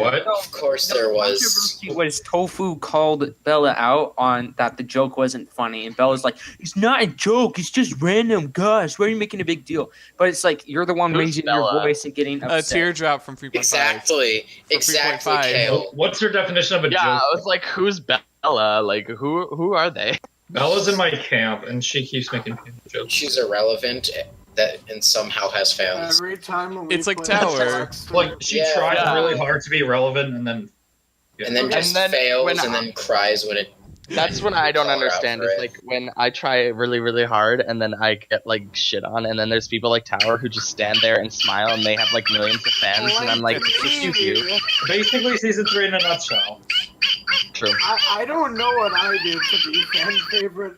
[SPEAKER 6] what?
[SPEAKER 3] of course there was.
[SPEAKER 2] Controversy was Tofu called Bella out on that the joke wasn't funny, and Bella's like, "It's not a joke. It's just random. Gosh, why are you making a big deal?" But it's like you're the one
[SPEAKER 4] Who's
[SPEAKER 2] raising
[SPEAKER 4] Bella?
[SPEAKER 2] your voice and getting
[SPEAKER 1] A
[SPEAKER 2] upset.
[SPEAKER 1] teardrop from 3.5.
[SPEAKER 3] Exactly. Exactly,
[SPEAKER 1] 3.5.
[SPEAKER 3] Kale.
[SPEAKER 6] What's your definition of a
[SPEAKER 4] Yeah, I
[SPEAKER 6] joke?
[SPEAKER 4] was like, "Who's Bella? Like, who are they?"
[SPEAKER 6] Bella's in my camp, and she keeps making jokes.
[SPEAKER 3] She's irrelevant that and somehow has fans.
[SPEAKER 7] Every time when we
[SPEAKER 1] It's like
[SPEAKER 7] play
[SPEAKER 1] Tower.
[SPEAKER 7] Xbox,
[SPEAKER 6] Like she
[SPEAKER 3] Yeah.
[SPEAKER 6] tries
[SPEAKER 4] Yeah.
[SPEAKER 6] really hard to be relevant, and then
[SPEAKER 3] And then just
[SPEAKER 4] And then
[SPEAKER 3] fails
[SPEAKER 4] when
[SPEAKER 3] and then cries when it.
[SPEAKER 4] That's what I don't
[SPEAKER 3] Call her out
[SPEAKER 4] understand.
[SPEAKER 3] for
[SPEAKER 4] Is
[SPEAKER 3] it.
[SPEAKER 4] like when I try really, really hard, and then I get like shit on, and then there's people like Tower who just stand there and smile, and they have like millions of fans, and I'm like, "Excuse you."
[SPEAKER 6] basically season 3 in a nutshell.
[SPEAKER 4] True.
[SPEAKER 7] I don't know what I did to be fan favorite.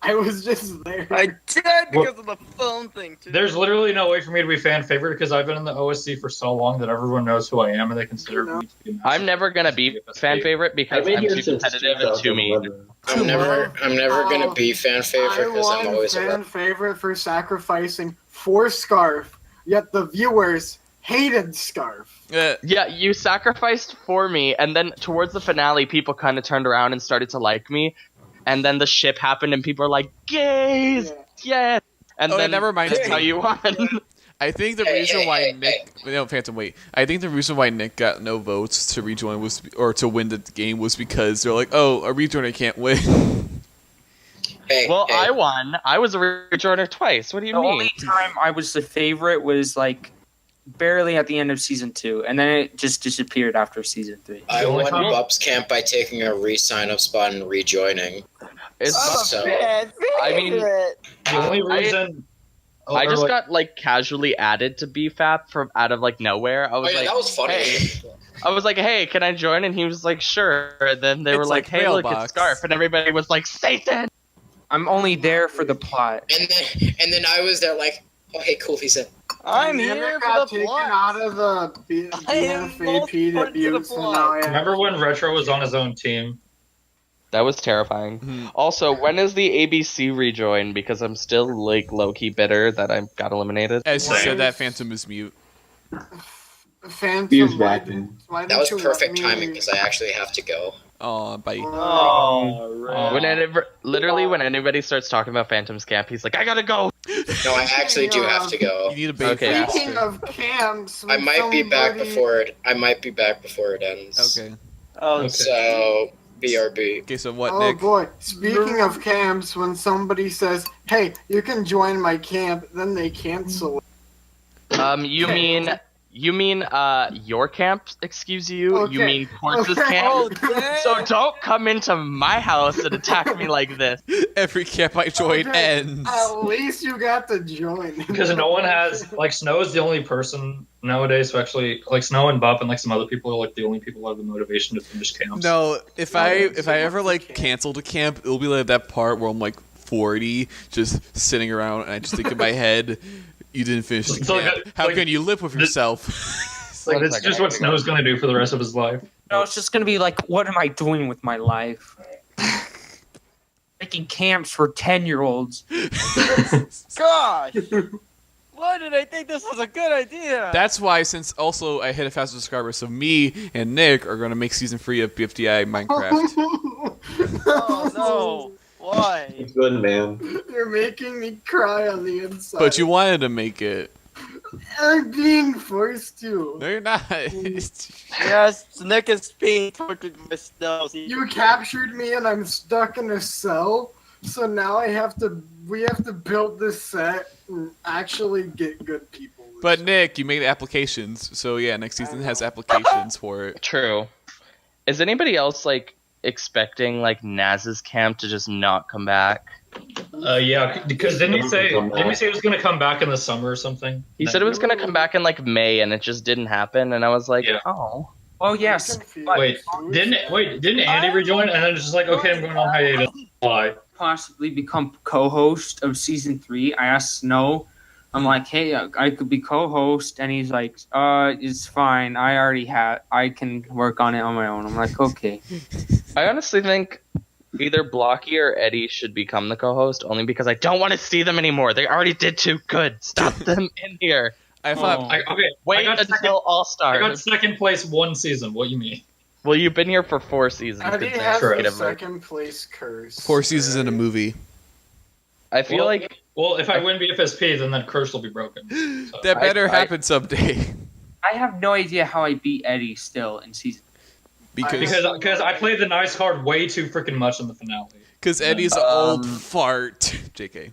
[SPEAKER 7] I was just there.
[SPEAKER 8] I did because of the phone thing, too.
[SPEAKER 6] There's literally no way for me to be fan favorite because I've been in the OSC for so long that everyone knows who I am and they consider me to be.
[SPEAKER 4] I'm never gonna be fan favorite because I'm too competitive and too mean.
[SPEAKER 3] I'm never gonna be fan favorite
[SPEAKER 7] I
[SPEAKER 3] because I'm
[SPEAKER 7] won
[SPEAKER 3] always
[SPEAKER 7] fan
[SPEAKER 3] around.
[SPEAKER 7] favorite for sacrificing for Scarf, yet the viewers hated Scarf.
[SPEAKER 4] Yeah, you sacrificed for me, and then towards the finale, people kind of turned around and started to like me, and then the ship happened, and people were like, "Gays, yes!" And
[SPEAKER 1] Oh,
[SPEAKER 4] then
[SPEAKER 1] that reminds
[SPEAKER 4] that's
[SPEAKER 1] me.
[SPEAKER 4] how you won.
[SPEAKER 1] I think the reason why Nick, no, Phantom, wait. I think the reason why Nick got no votes to rejoin was, or to win the game, was because they're like, "Oh, a rejoiner can't win."
[SPEAKER 3] Hey,
[SPEAKER 4] Well,
[SPEAKER 3] hey,
[SPEAKER 4] I won. I was a rejoiner twice. What do you
[SPEAKER 2] The
[SPEAKER 4] mean?
[SPEAKER 2] only time I was the favorite was like barely at the end of season 2, and then it just disappeared after season 3.
[SPEAKER 3] I
[SPEAKER 6] The only
[SPEAKER 3] won
[SPEAKER 6] time-
[SPEAKER 3] Bub's camp by taking a re-sign up spot and rejoining.
[SPEAKER 4] It's,
[SPEAKER 8] I'm a
[SPEAKER 3] So-
[SPEAKER 8] fan
[SPEAKER 4] I mean-
[SPEAKER 8] favorite.
[SPEAKER 6] The only reason
[SPEAKER 4] I just
[SPEAKER 6] like,
[SPEAKER 4] got like casually added to BFAP from out of like nowhere. I
[SPEAKER 3] Oh
[SPEAKER 4] was
[SPEAKER 3] yeah,
[SPEAKER 4] like,
[SPEAKER 3] that was funny.
[SPEAKER 4] Hey. I was like, "Hey, can I join?" And he was like, "Sure." And then they were
[SPEAKER 1] It's
[SPEAKER 4] like,
[SPEAKER 1] like
[SPEAKER 4] "Hey, look,
[SPEAKER 1] Mailbox.
[SPEAKER 4] it's Scarf," and everybody was like, "Satan!"
[SPEAKER 2] I'm only there for the plot.
[SPEAKER 3] And then I was there like, oh hey, cool, he's in.
[SPEAKER 8] I'm
[SPEAKER 7] And then
[SPEAKER 8] here
[SPEAKER 7] it got
[SPEAKER 8] for the
[SPEAKER 7] taken
[SPEAKER 8] plot.
[SPEAKER 7] out of the
[SPEAKER 8] I am most
[SPEAKER 7] BFAP
[SPEAKER 8] important to the
[SPEAKER 7] debuts, and
[SPEAKER 8] plot.
[SPEAKER 7] now I have
[SPEAKER 6] remember when Retro was on his own team?
[SPEAKER 4] That was terrifying.
[SPEAKER 1] Mhm.
[SPEAKER 4] Also, when is the ABC rejoin? Because I'm still like low key bitter that I got eliminated.
[SPEAKER 1] As you
[SPEAKER 6] Same.
[SPEAKER 1] said, that Phantom is mute.
[SPEAKER 7] Phantom.
[SPEAKER 5] Fuse
[SPEAKER 7] why
[SPEAKER 5] back
[SPEAKER 7] didn't- why
[SPEAKER 3] That was
[SPEAKER 7] didn't you let
[SPEAKER 3] perfect
[SPEAKER 7] me-
[SPEAKER 3] timing because I actually have to go.
[SPEAKER 1] Oh, bye.
[SPEAKER 8] Oh,
[SPEAKER 4] When literally when anybody starts talking about Phantom's camp, he's like, "I gotta go."
[SPEAKER 3] No, I actually do have to go.
[SPEAKER 1] You need a bait
[SPEAKER 4] Okay.
[SPEAKER 1] faster.
[SPEAKER 7] Speaking of camps,
[SPEAKER 3] I
[SPEAKER 7] when
[SPEAKER 3] might be back
[SPEAKER 7] somebody-
[SPEAKER 3] before it. I might be back before it ends.
[SPEAKER 1] Okay.
[SPEAKER 8] Oh,
[SPEAKER 3] So BRB.
[SPEAKER 1] Okay, so what,
[SPEAKER 7] Oh
[SPEAKER 1] Nick?
[SPEAKER 7] boy! Speaking of camps, when somebody says, "Hey, you can join my camp," then they cancel.
[SPEAKER 4] You mean You mean your camp? Excuse you?
[SPEAKER 7] Okay.
[SPEAKER 4] You mean Quartz's
[SPEAKER 7] Okay.
[SPEAKER 4] camp?
[SPEAKER 8] Oh, damn.
[SPEAKER 4] So don't come into my house and attack me like this.
[SPEAKER 1] Every camp I join
[SPEAKER 7] Okay,
[SPEAKER 1] ends.
[SPEAKER 7] At least you got to join.
[SPEAKER 6] Because no one has like Snow is the only person nowadays who actually like Snow and Buff and like some other people are like the only people who have the motivation to finish camps.
[SPEAKER 1] No, if I ever
[SPEAKER 7] what's
[SPEAKER 1] like
[SPEAKER 7] the camp?
[SPEAKER 1] canceled a camp, it'll be like that part where I'm like 40, just sitting around, and I just think in my head, you didn't finish the
[SPEAKER 6] So,
[SPEAKER 1] camp.
[SPEAKER 6] like,
[SPEAKER 1] How
[SPEAKER 6] like,
[SPEAKER 1] can you live with yourself?
[SPEAKER 6] Like
[SPEAKER 4] One
[SPEAKER 6] that's
[SPEAKER 4] second,
[SPEAKER 6] just
[SPEAKER 4] I
[SPEAKER 6] what
[SPEAKER 4] gotta
[SPEAKER 6] Snow's gonna do for the rest of his life.
[SPEAKER 2] No, it's just gonna be like, what am I doing with my life? Making camps for 10-year-olds.
[SPEAKER 8] Gosh. Why did I think this was a good idea?
[SPEAKER 1] That's why, since also I hit a fast subscriber, so me and Nick are gonna make season 3 of BFDI Minecraft.
[SPEAKER 8] Oh no. Why?
[SPEAKER 5] Good man.
[SPEAKER 7] You're making me cry on the inside.
[SPEAKER 1] But you wanted to make it.
[SPEAKER 7] I'm being forced to.
[SPEAKER 1] No, you're not.
[SPEAKER 8] Yes, Nick is being tortured by Snow.
[SPEAKER 7] You captured me and I'm stuck in a cell. So now we have to build this set and actually get good people.
[SPEAKER 1] But Nick, you made applications, so yeah, next season has applications for it.
[SPEAKER 4] True. Is anybody else like expecting like Naz's camp to just not come back?
[SPEAKER 6] Yeah, because didn't he say he was gonna come back in the summer or something?
[SPEAKER 4] He said it was gonna come back in like May, and it just didn't happen. And I was like,
[SPEAKER 6] Yeah.
[SPEAKER 4] oh.
[SPEAKER 2] Oh yes.
[SPEAKER 6] Didn't Andy rejoin and then it's just like, okay, I'm going on hiatus. Why?
[SPEAKER 2] Possibly become co-host of season 3. I asked Snow. I'm like, hey, I could be co-host, and he's like, it's fine. I can work on it on my own. I'm like, okay.
[SPEAKER 4] I honestly think either Blocky or Eddie should become the co-host, only because I don't want to see them anymore. They already did too good. Stop them in here.
[SPEAKER 1] I thought.
[SPEAKER 4] Wait until All
[SPEAKER 6] I got
[SPEAKER 4] Stars.
[SPEAKER 6] second place one season. What you mean?
[SPEAKER 4] Well, you've been here for 4 seasons.
[SPEAKER 7] Eddie has
[SPEAKER 4] consecutively.
[SPEAKER 7] the second place curse.
[SPEAKER 1] 4 seasons in a movie.
[SPEAKER 4] I feel like
[SPEAKER 6] Well, if I win BFSP, then that curse will be broken. So.
[SPEAKER 1] That better
[SPEAKER 4] I-
[SPEAKER 1] happen someday.
[SPEAKER 2] I have no idea how I beat Eddie still in season.
[SPEAKER 6] Because I played the nice card way too freaking much in the finale.
[SPEAKER 1] Because Eddie's an old fart. JK.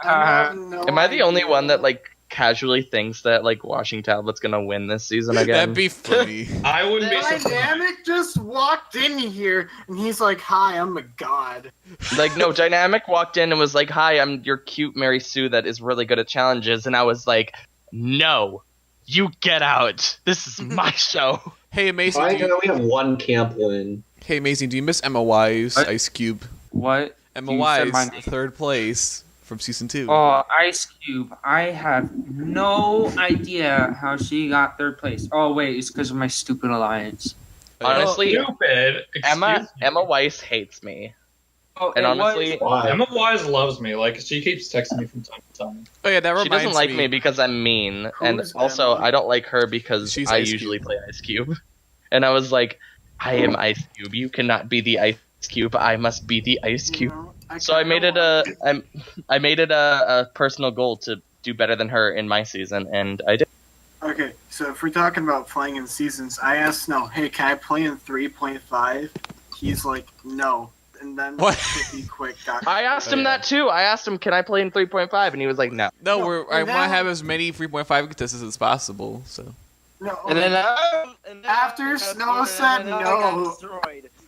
[SPEAKER 4] am I the only one that like casually thinks that like Washing Tablet's gonna win this season again?
[SPEAKER 1] That'd be funny.
[SPEAKER 6] I wouldn't be surprised.
[SPEAKER 7] Dynamic just walked in here and he's like, "Hi, I'm a god."
[SPEAKER 4] Like, no, Dynamic walked in and was like, hi, I'm your cute Mary Sue that is really good at challenges. And I was like, no, you get out. This is my show.
[SPEAKER 1] Hey, Amazing.
[SPEAKER 5] Why
[SPEAKER 1] Do you,
[SPEAKER 5] do we have one camp win?
[SPEAKER 1] hey, Amazing. Do you miss Emma Y's
[SPEAKER 2] What?
[SPEAKER 1] Ice Cube?
[SPEAKER 2] What?
[SPEAKER 1] Emma
[SPEAKER 2] You said
[SPEAKER 1] Y's
[SPEAKER 2] my name.
[SPEAKER 1] 3rd place from season 2.
[SPEAKER 2] Oh, Ice Cube. I have no idea how she got 3rd place. Oh, wait, it's because of my stupid alliance.
[SPEAKER 4] Honestly,
[SPEAKER 6] Stupid.
[SPEAKER 4] Emma Weiss hates me.
[SPEAKER 2] Oh,
[SPEAKER 4] And
[SPEAKER 2] it
[SPEAKER 4] honestly,
[SPEAKER 2] was-
[SPEAKER 5] Why?
[SPEAKER 6] Emma Wise loves me. Like she keeps texting me from time to time.
[SPEAKER 1] Oh yeah, that reminds
[SPEAKER 4] She doesn't like me because I'm mean. And
[SPEAKER 7] Who's
[SPEAKER 4] also,
[SPEAKER 7] Emma?
[SPEAKER 4] I don't like her because
[SPEAKER 1] She's
[SPEAKER 4] I
[SPEAKER 1] Ice
[SPEAKER 4] usually
[SPEAKER 1] Cube.
[SPEAKER 4] play Ice Cube. And I was like, I am Ice Cube. You cannot be the Ice Cube. I must be the Ice Cube. So I made it I made it a personal goal to do better than her in my season, and I did.
[SPEAKER 7] Okay, so if we're talking about playing in seasons, I asked Snow, "Hey, can I play in 3.5?" He's like, "No." And then
[SPEAKER 1] What?
[SPEAKER 7] Pretty quick got.
[SPEAKER 4] I asked him that too. I asked him, can I play in 3.5? And he was like, no.
[SPEAKER 1] No,
[SPEAKER 7] No,
[SPEAKER 1] I
[SPEAKER 7] and
[SPEAKER 1] want to
[SPEAKER 7] then-
[SPEAKER 1] have as many 3.5 contestants as possible. So
[SPEAKER 7] No,
[SPEAKER 8] And then
[SPEAKER 7] After Snow said no.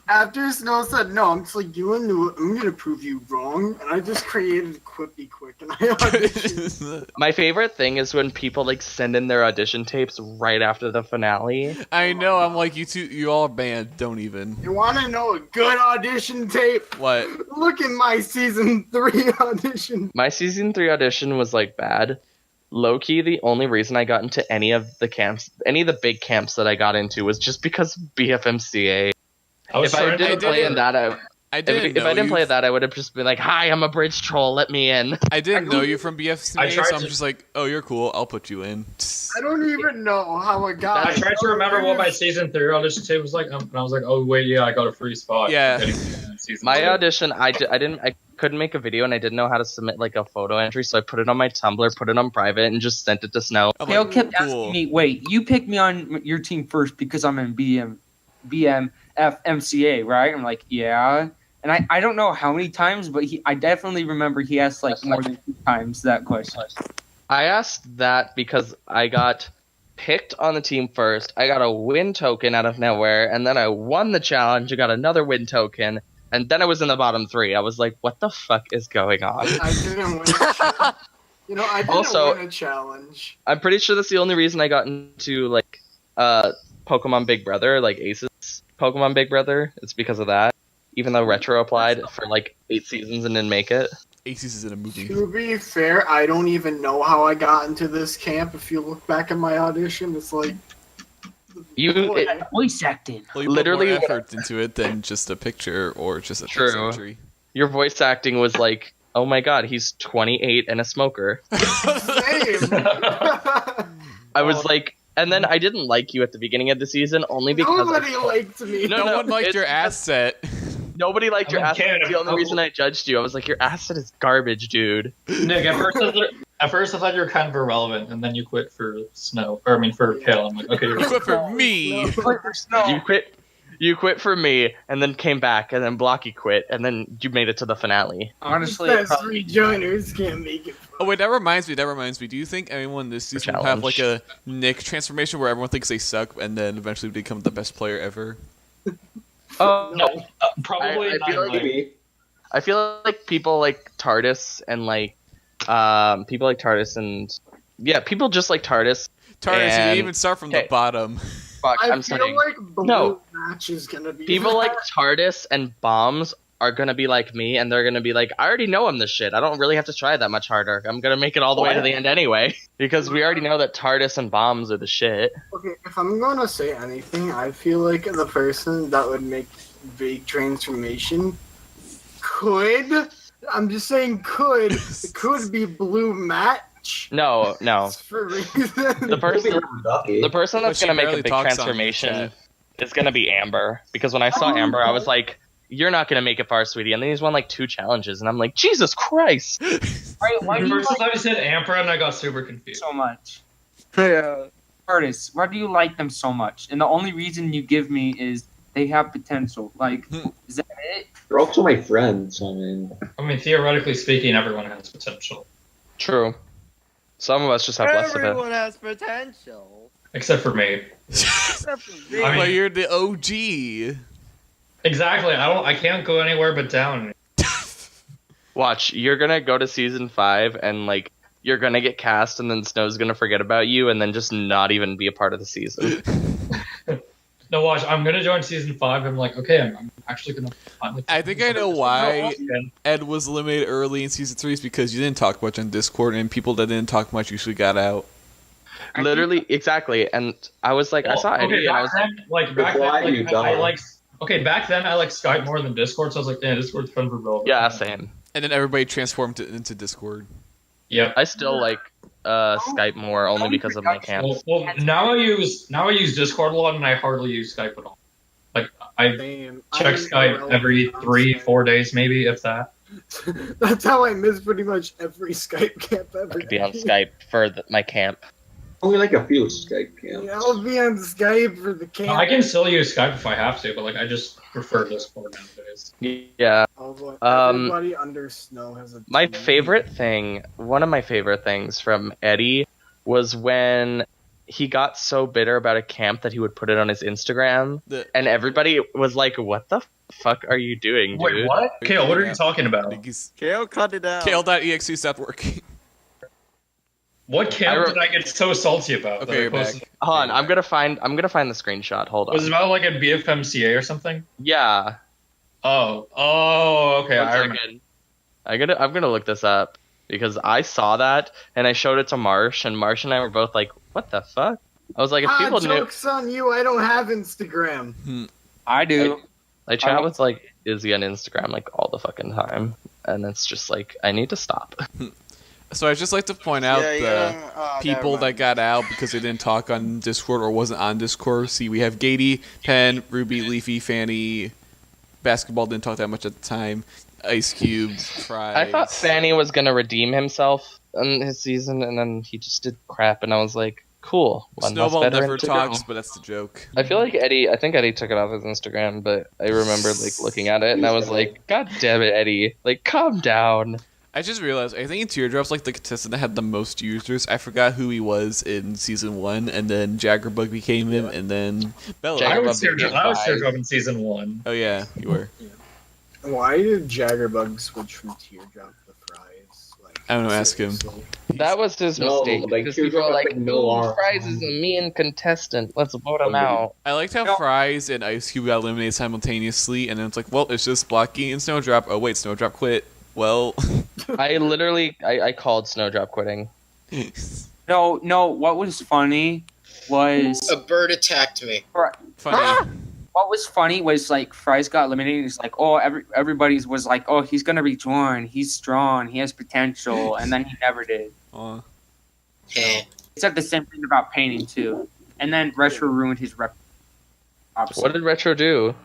[SPEAKER 7] After Snow said no, I'm just like, "You knew it. I'm gonna prove you wrong," and I just created Quippy Quick, and I auditioned.
[SPEAKER 4] My favorite thing is when people like send in their audition tapes right after the finale.
[SPEAKER 1] I know. I'm like, you all are banned. Don't even.
[SPEAKER 7] You want to know a good audition tape?
[SPEAKER 1] What?
[SPEAKER 7] Look at my season 3 audition.
[SPEAKER 4] My season 3 audition was like bad. Low-key, the only reason I got into any of the camps, any of the big camps that I got into was just because of BFMCA. If I didn't play in that,
[SPEAKER 1] I didn't.
[SPEAKER 4] if I didn't play that, I would have just been like, "Hi, I'm a bridge troll. Let me in."
[SPEAKER 1] I didn't know you from BFCA,
[SPEAKER 6] I tried
[SPEAKER 1] so I'm
[SPEAKER 6] to-
[SPEAKER 1] just like, oh, you're cool. I'll put you in.
[SPEAKER 7] I don't even know how it got.
[SPEAKER 6] I tried to remember what my season 3 audition tape was like, and I was like, oh wait, yeah, I got a free spot.
[SPEAKER 1] Yeah.
[SPEAKER 6] Season
[SPEAKER 4] My
[SPEAKER 6] 2.
[SPEAKER 4] audition, I couldn't make a video, and I didn't know how to submit like a photo entry, so I put it on my Tumblr, put it on private, and just sent it to Snow.
[SPEAKER 1] I'm
[SPEAKER 2] Kale
[SPEAKER 1] like,
[SPEAKER 2] kept
[SPEAKER 1] cool.
[SPEAKER 2] asking me, wait, you picked me on your team first because I'm in BMFMCA, right? I'm like, yeah. And I don't know how many times, but I definitely remember he asked like more than 2 times that question.
[SPEAKER 4] I asked that because I got picked on the team first. I got a win token out of nowhere, and then I won the challenge. I got another win token, and then I was in the bottom 3. I was like, what the fuck is going on?
[SPEAKER 7] I didn't win. I didn't win a challenge.
[SPEAKER 4] I'm pretty sure that's the only reason I got into like Pokemon Big Brother, like Ace's Pokemon Big Brother. It's because of that. Even though Retro applied for like 8 seasons and didn't make it.
[SPEAKER 1] Aces is in a movie.
[SPEAKER 7] To be fair, I don't even know how I got into this camp. If you look back at my audition, it's like
[SPEAKER 2] voice acting.
[SPEAKER 1] Well, you
[SPEAKER 4] literally
[SPEAKER 1] put more effort into it than just a picture or just a text
[SPEAKER 4] True.
[SPEAKER 1] entry.
[SPEAKER 4] Your voice acting was like, oh my god, he's 28 and a smoker.
[SPEAKER 7] Same.
[SPEAKER 4] I was like, and then I didn't like you at the beginning of the season only because
[SPEAKER 7] Nobody liked me.
[SPEAKER 1] No one liked your asset.
[SPEAKER 4] Nobody liked your asset.
[SPEAKER 6] Canada.
[SPEAKER 4] That's the only reason I judged you. I was like, your asset is garbage, dude.
[SPEAKER 6] Nick, at first I thought you were kind of irrelevant, and then you quit for for Kale. I'm like, okay, you're
[SPEAKER 1] Quit for me.
[SPEAKER 4] You quit for me, and then came back, and then Blocky quit, and then you made it to the finale.
[SPEAKER 2] Honestly,
[SPEAKER 7] Best rejoiners can't make it.
[SPEAKER 1] Oh wait, that reminds me. Do you think anyone this season will have like a Nick transformation where everyone thinks they suck and then eventually become the best player ever?
[SPEAKER 4] Oh
[SPEAKER 6] no, probably
[SPEAKER 4] I feel like people like TARDIS and like people like TARDIS and people just like TARDIS.
[SPEAKER 1] TARDIS, you even start from the bottom.
[SPEAKER 4] Fuck,
[SPEAKER 7] I
[SPEAKER 4] I'm
[SPEAKER 7] feel
[SPEAKER 4] studying.
[SPEAKER 7] like Blue Match is gonna be
[SPEAKER 4] People like TARDIS and Bombs are gonna be like me, and they're gonna be like, I already know I'm the shit. I don't really have to try that much harder. I'm gonna make it all the way to the end anyway, because we already know that TARDIS and Bombs are the shit.
[SPEAKER 7] Okay, if I'm gonna say anything, I feel like the person that would make big transformation could. I'm just saying could be Blue Match.
[SPEAKER 4] No.
[SPEAKER 7] For reason.
[SPEAKER 4] The person that's gonna make a big
[SPEAKER 1] talks on
[SPEAKER 4] transformation is gonna be Amber, because when I saw Amber, I was like, you're not gonna make it far, sweetie. And then he's won like 2 challenges, and I'm like, Jesus Christ!
[SPEAKER 2] Why do you
[SPEAKER 6] First
[SPEAKER 2] like
[SPEAKER 6] I said Amber, and I got super confused.
[SPEAKER 2] so much?
[SPEAKER 8] Yeah.
[SPEAKER 2] Artists, why do you like them so much? And the only reason you give me is they have potential. Like, is that it?
[SPEAKER 5] They're also my friends.
[SPEAKER 6] I mean, theoretically speaking, everyone has potential.
[SPEAKER 4] True. Some of us just have less of it.
[SPEAKER 8] Everyone has potential.
[SPEAKER 6] Except for me.
[SPEAKER 8] Except for me.
[SPEAKER 6] I mean-
[SPEAKER 1] But you're the OG.
[SPEAKER 6] Exactly. I can't go anywhere but down.
[SPEAKER 4] Watch, you're gonna go to season 5 and like you're gonna get cast, and then Snow's gonna forget about you, and then just not even be a part of the season.
[SPEAKER 6] No, watch. I'm gonna join season 5. I'm like, okay, I'm actually gonna finally.
[SPEAKER 1] I think I know why Ed was eliminated early in season 3 is because you didn't talk much on Discord, and people that didn't talk much usually got out.
[SPEAKER 4] Literally, exactly. And I was like, I saw Eddie, and I was
[SPEAKER 6] back then, I like Skype more than Discord, so I was like, yeah, Discord's fun for both.
[SPEAKER 4] yeah, same.
[SPEAKER 1] And then everybody transformed into Discord.
[SPEAKER 6] Yep.
[SPEAKER 4] I still like Skype more only because of my camp.
[SPEAKER 6] Well, now I use Discord a lot, and I hardly use Skype at all. Like I check Skype every 3-4 days, maybe, if that.
[SPEAKER 7] That's how I miss pretty much every Skype camp ever.
[SPEAKER 4] Be on Skype for my camp.
[SPEAKER 5] Only like a few Skype camps.
[SPEAKER 7] Yeah, I'll be on Skype for the camp.
[SPEAKER 6] I can still use Skype if I have to, but like I just prefer Discord nowadays.
[SPEAKER 4] Yeah.
[SPEAKER 7] Everybody under Snow has a
[SPEAKER 4] My
[SPEAKER 7] team.
[SPEAKER 4] favorite thing, one of my favorite things from Eddie was when he got so bitter about a camp that he would put it on his Instagram, and everybody was like, what the fuck are you doing, dude?
[SPEAKER 6] Wait, what? Kale, what are you talking about?
[SPEAKER 8] Kale cut it out.
[SPEAKER 1] Kale.exe stopped working.
[SPEAKER 6] What camp did I get so salty about?
[SPEAKER 1] Okay, you're back.
[SPEAKER 4] Hold on, I'm gonna find the screenshot. Hold on.
[SPEAKER 6] Was it about like a BFMCA or something?
[SPEAKER 4] Yeah.
[SPEAKER 6] Oh, okay.
[SPEAKER 4] One
[SPEAKER 6] I remember.
[SPEAKER 4] second. I'm gonna look this up because I saw that and I showed it to Marsh, and Marsh and I were both like, "What the fuck?" I was like, "If people knew."
[SPEAKER 7] Joke's on you! I don't have Instagram.
[SPEAKER 2] I do.
[SPEAKER 4] I chat with like Izzy on Instagram like all the fucking time, and it's just like I need to stop.
[SPEAKER 1] So I'd just like to point out the people that got out because they didn't talk on Discord or wasn't on Discord. See, we have Gady, Penn, Ruby, Leafy, Fanny. Basketball didn't talk that much at the time. Ice Cube, Fries.
[SPEAKER 4] I thought Fanny was gonna redeem himself in his season, and then he just did crap, and I was like, cool.
[SPEAKER 1] Snowball never talks, but that's the joke.
[SPEAKER 4] I feel like I think Eddie took it off his Instagram, but I remember like looking at it, and I was like, God damn it, Eddie. Like, calm down.
[SPEAKER 1] I just realized, I think in Teardrop's like the contestant that had the most users. I forgot who he was in season 1, and then Jaggerbug became him, and then Bella.
[SPEAKER 6] I was Teardrop in season 1.
[SPEAKER 1] Oh yeah, you were.
[SPEAKER 7] Why did Jaggerbug switch from Teardrop to Fries? Like,
[SPEAKER 1] I don't know, ask him.
[SPEAKER 4] That was his mistake. Because people are like, no, Fries is a mean contestant. Let's vote him out.
[SPEAKER 1] I liked how Fries and Ice Cube got eliminated simultaneously, and then it's like, well, it's just Blocky and Snowdrop. Oh wait, Snowdrop quit. Well,
[SPEAKER 4] I called Snowdrop quitting.
[SPEAKER 2] No, what was funny was...
[SPEAKER 3] A bird attacked me.
[SPEAKER 1] Funny.
[SPEAKER 2] What was funny was, like, Fries got eliminated. It's like, oh, everybody was like, oh, he's going to rejoin. He's strong. He has potential. And then he never did. He said the same thing about painting, too. And then Retro ruined his rep.
[SPEAKER 4] What did Retro do?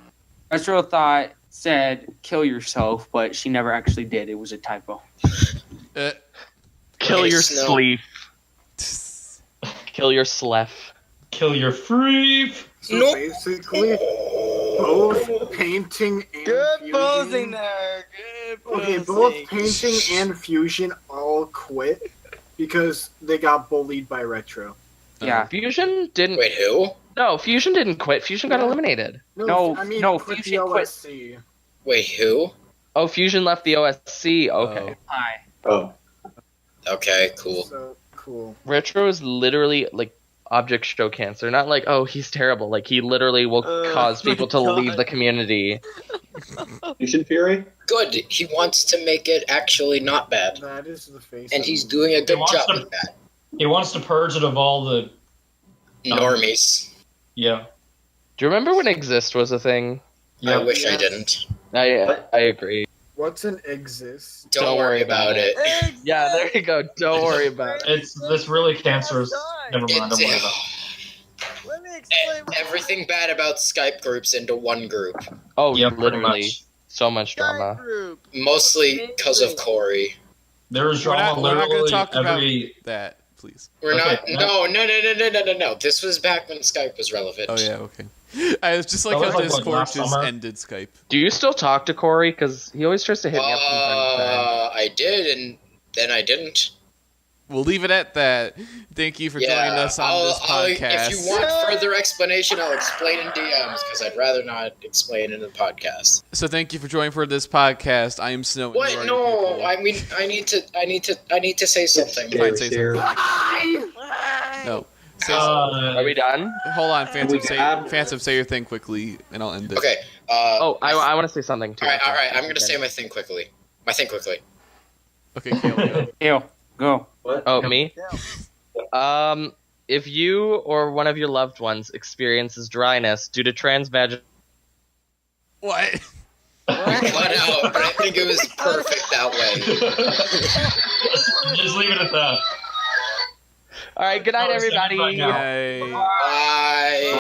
[SPEAKER 2] Retro said, kill yourself, but she never actually did. It was a typo.
[SPEAKER 4] Kill your sleep. Kill your slef.
[SPEAKER 6] Kill your freef.
[SPEAKER 7] So basically, both painting and
[SPEAKER 8] Good posing there. Good posing.
[SPEAKER 7] Okay, both painting and fusion all quit because they got bullied by Retro.
[SPEAKER 2] Yeah.
[SPEAKER 4] Fusion didn't.
[SPEAKER 3] Wait, who?
[SPEAKER 4] No, Fusion didn't quit. Fusion got eliminated.
[SPEAKER 2] No,
[SPEAKER 7] quit
[SPEAKER 2] Fusion
[SPEAKER 7] the OSC.
[SPEAKER 3] Wait, who?
[SPEAKER 4] Oh, Fusion left the OSC. Okay.
[SPEAKER 2] Hi.
[SPEAKER 5] Oh.
[SPEAKER 3] Okay, cool.
[SPEAKER 7] So cool.
[SPEAKER 4] Retro is literally like object show cancer. Not like, oh, he's terrible. Like, he literally will cause people to leave the community.
[SPEAKER 5] Fusion Fury?
[SPEAKER 3] Good. He wants to make it actually not bad.
[SPEAKER 7] That is the face.
[SPEAKER 3] And he's doing a good job with that.
[SPEAKER 6] He wants to purge it of all the
[SPEAKER 3] normies.
[SPEAKER 6] Yeah.
[SPEAKER 4] Do you remember when Exist was a thing?
[SPEAKER 3] I wish I didn't.
[SPEAKER 4] I agree.
[SPEAKER 7] What's an Exist?
[SPEAKER 3] Don't worry about it.
[SPEAKER 4] Yeah, there you go. Don't worry about it.
[SPEAKER 6] It's this really cancerous. Never mind. Don't worry about it.
[SPEAKER 8] Let me explain.
[SPEAKER 3] Everything bad about Skype groups into one group.
[SPEAKER 4] Oh,
[SPEAKER 6] yeah,
[SPEAKER 4] literally. So much drama.
[SPEAKER 3] Mostly because of Corey.
[SPEAKER 6] There's drama
[SPEAKER 1] We're not going to
[SPEAKER 6] literally
[SPEAKER 1] talk
[SPEAKER 6] every...
[SPEAKER 1] about that, please.
[SPEAKER 3] We're not. No. This was back when Skype was relevant.
[SPEAKER 1] Oh yeah, okay. I was just like how Discord just ended Skype.
[SPEAKER 4] Do you still talk to Corey? Because he always tries to hit me up from time to time.
[SPEAKER 3] I did, and then I didn't.
[SPEAKER 1] We'll leave it at that. Thank you for joining us on this podcast.
[SPEAKER 3] If you want further explanation, I'll explain in DMs because I'd rather not explain in the podcast.
[SPEAKER 1] So thank you for joining for this podcast. I am Snow.
[SPEAKER 3] What? No, I mean, I need to say something.
[SPEAKER 1] Fine, say something. No.
[SPEAKER 4] Are we done?
[SPEAKER 1] Hold on, Phantom. Say your thing quickly, and I'll end it.
[SPEAKER 3] Okay.
[SPEAKER 4] I want to say something too.
[SPEAKER 3] All right. I'm gonna say my thing quickly.
[SPEAKER 1] Okay, Kale.
[SPEAKER 2] Kale, go.
[SPEAKER 5] What?
[SPEAKER 4] Oh, me? If you or one of your loved ones experiences dryness due to transvaginal...
[SPEAKER 1] What?
[SPEAKER 3] Cut out, but I think it was perfect that way.
[SPEAKER 6] Just leave it at that.
[SPEAKER 4] All right, good night, everybody.
[SPEAKER 1] Bye.
[SPEAKER 3] Bye.